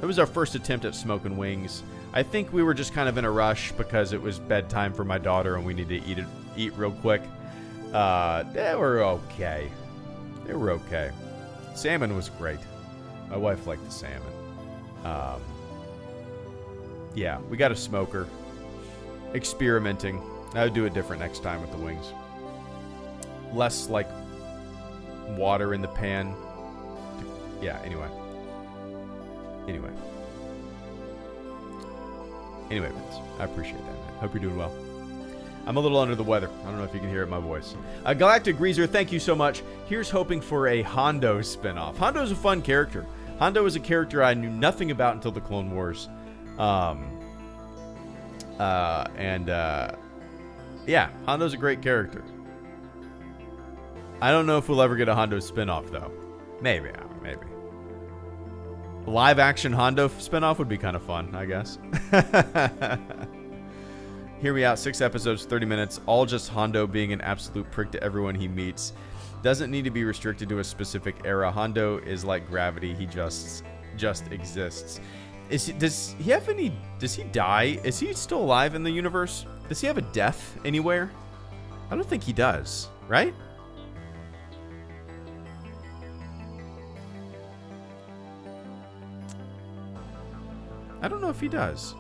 It was our first attempt at smoking wings. I think we were just kind of in a rush because it was bedtime for my daughter and we needed to eat real quick. They were okay. Salmon was great. My wife liked the salmon. Yeah, we got a smoker. Experimenting. I would do it different next time with the wings. Less like water in the pan. Yeah, anyway, Vince, I appreciate that, man. Hope you're doing well. I'm a little under the weather. I don't know if you can hear it in my voice. Galactic Greaser, thank you so much. Here's hoping for a Hondo spinoff. Hondo's a fun character. Hondo is a character I knew nothing about until the Clone Wars. Yeah, Hondo's a great character. I don't know if we'll ever get a Hondo spinoff, though. Maybe. A live action Hondo spinoff would be kind of fun, I guess. Hear me out. 6 episodes, 30 minutes, all just Hondo being an absolute prick to everyone he meets. Doesn't need to be restricted to a specific era. Hondo is like gravity. He just exists. Does he die? Is he still alive in the universe? Does he have a death anywhere? I don't think he does, right? I don't know if he does.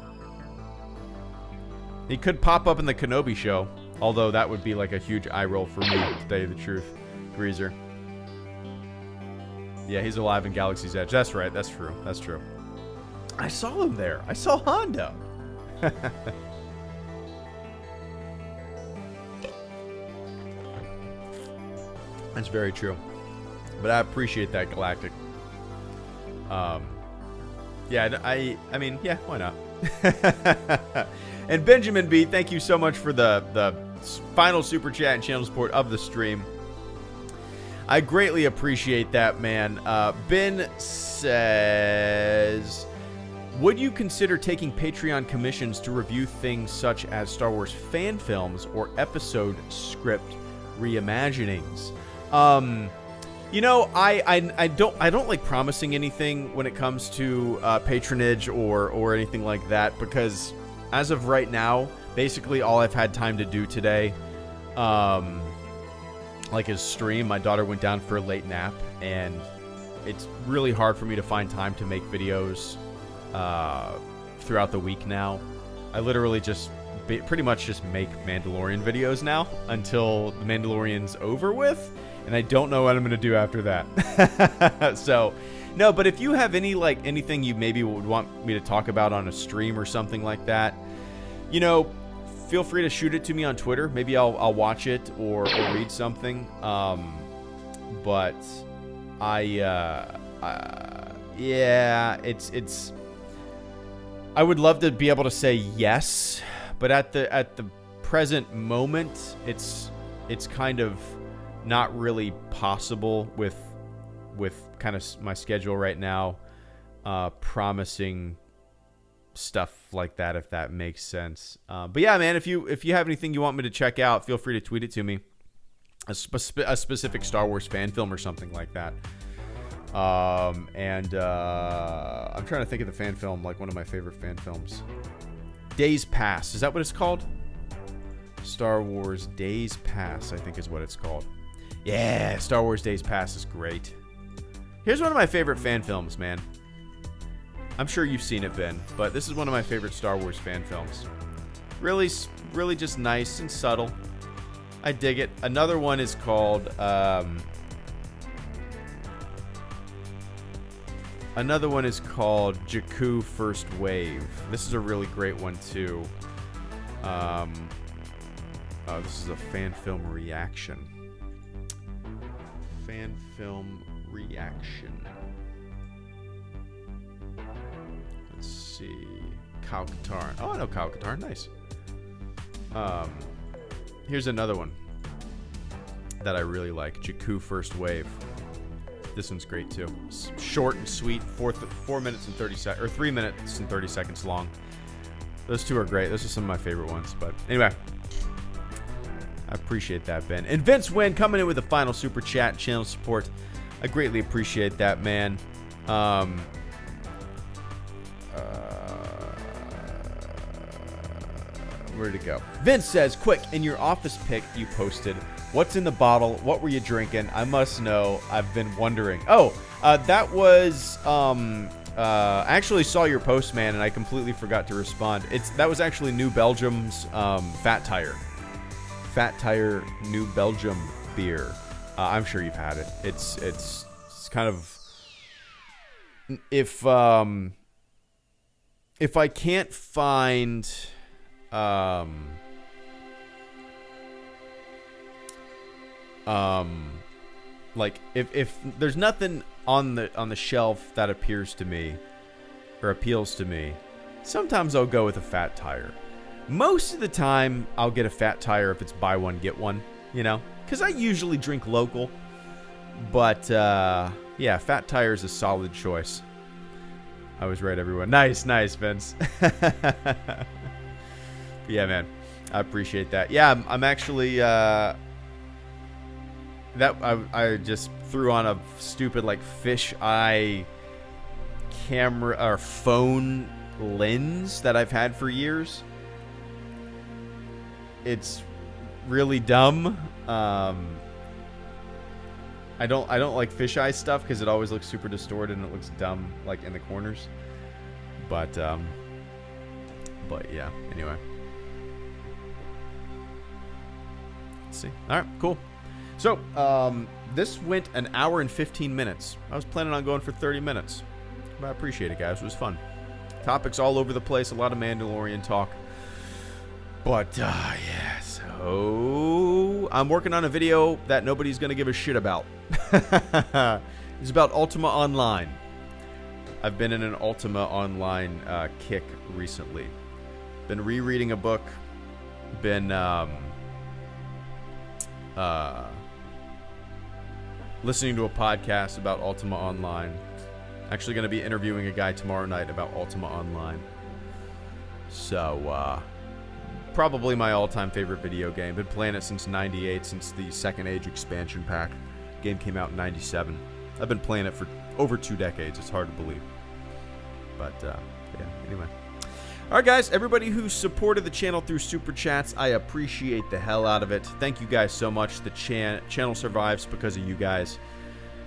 He could pop up in the Kenobi show, although that would be like a huge eye roll for me, to tell you the truth. Greaser. Yeah, he's alive in Galaxy's Edge. That's right. That's true. That's true. I saw him there. I saw Hondo. That's very true. But I appreciate that, Galactic. Yeah, I mean, yeah, why not? And Benjamin B, thank you so much for the final super chat and channel support of the stream. I greatly appreciate that, man. Ben says, would you consider taking Patreon commissions to review things such as Star Wars fan films or episode script reimaginings? You know, I don't like promising anything when it comes to patronage or anything like that, because as of right now, basically all I've had time to do today, like is stream. My daughter went down for a late nap, and it's really hard for me to find time to make videos throughout the week now. I literally just pretty much just make Mandalorian videos now until the Mandalorian's over with. And I don't know what I'm going to do after that. So, no, but if you have anything you maybe would want me to talk about on a stream or something like that, you know, feel free to shoot it to me on Twitter. Maybe I'll watch it or read something. But yeah, it's I would love to be able to say yes, but at the present moment, it's kind of not really possible with kind of my schedule right now, promising stuff like that, if that makes sense. But yeah, man, if you have anything you want me to check out, feel free to tweet it to me. A specific Star Wars fan film or something like that. I'm trying to think of the fan film, like one of my favorite fan films. Days Pass. Is that what it's called? Star Wars Days Pass, I think is what it's called. Yeah, Star Wars Days Pass is great. Here's one of my favorite fan films, man. I'm sure you've seen it, Ben, but this is one of my favorite Star Wars fan films. Really, really just nice and subtle. I dig it. Another one is called, Jakku First Wave. This is a really great one, too. This is a fan film reaction. Fan film reaction. Let's see. Kyle Katarn. Oh, I know Kyle Katarn. Nice. Here's another one that I really like. Jakku First Wave. This one's great too. It's short and sweet. 4 minutes and 30 seconds, or 3 minutes and 30 seconds long. Those two are great. Those are some of my favorite ones. But anyway, I appreciate that, Ben. And Vince Wynn coming in with a final super chat, channel support. I greatly appreciate that, man. Where'd it go? Vince says, quick, in your office pic you posted, what's in the bottle? What were you drinking? I must know. I've been wondering. Oh, that was, I actually saw your post, man, and I completely forgot to respond. That was actually New Belgium's Fat Tire. Fat Tire New Belgium beer. I'm sure you've had it. It's kind of, if I can't find like if there's nothing on the shelf that appeals to me, sometimes I'll go with a Fat Tire. Most of the time, I'll get a fat tire if it's buy one, get one, you know? Because I usually drink local. But, yeah, fat tire is a solid choice. I was right, everyone. Nice, Vince. Yeah, man. I appreciate that. Yeah, I'm actually, I just threw on a stupid, like, fisheye camera or phone lens that I've had for years. It's really dumb. I don't like fisheye stuff because it always looks super distorted and it looks dumb, like, in the corners. But yeah, anyway. Let's see. All right, cool. So, this went an hour and 15 minutes. I was planning on going for 30 minutes. But I appreciate it, guys. It was fun. Topics all over the place. A lot of Mandalorian talk. But, yeah, so I'm working on a video that nobody's going to give a shit about. It's about Ultima Online. I've been in an Ultima Online kick recently. Been rereading a book. Been listening to a podcast about Ultima Online. Actually going to be interviewing a guy tomorrow night about Ultima Online. So, probably my all-time favorite video game. Been playing it since 98, since the Second Age expansion pack. Game came out in 97. I've been playing it for over 2 decades. It's hard to believe. But, yeah, anyway. Alright, guys. Everybody who supported the channel through Super Chats, I appreciate the hell out of it. Thank you guys so much. The channel survives because of you guys.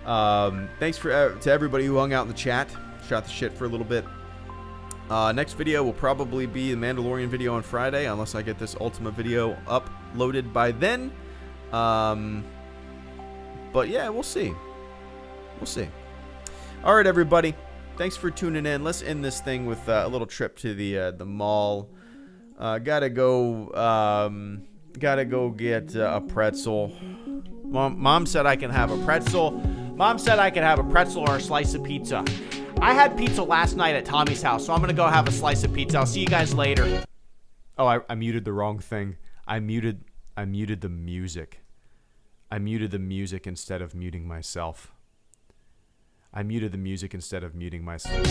Thanks to everybody who hung out in the chat. Shot the shit for a little bit. Next video will probably be the Mandalorian video on Friday, unless I get this Ultima video uploaded by then. But yeah, we'll see. We'll see. All right, everybody. Thanks for tuning in. Let's end this thing with a little trip to the mall. Gotta go get a pretzel. Mom said I can have a pretzel. Mom said I could have a pretzel or a slice of pizza. I had pizza last night at Tommy's house, so I'm going to go have a slice of pizza. I'll see you guys later. Oh, I muted the wrong thing. I muted the music. I muted the music instead of muting myself. I muted the music instead of muting myself.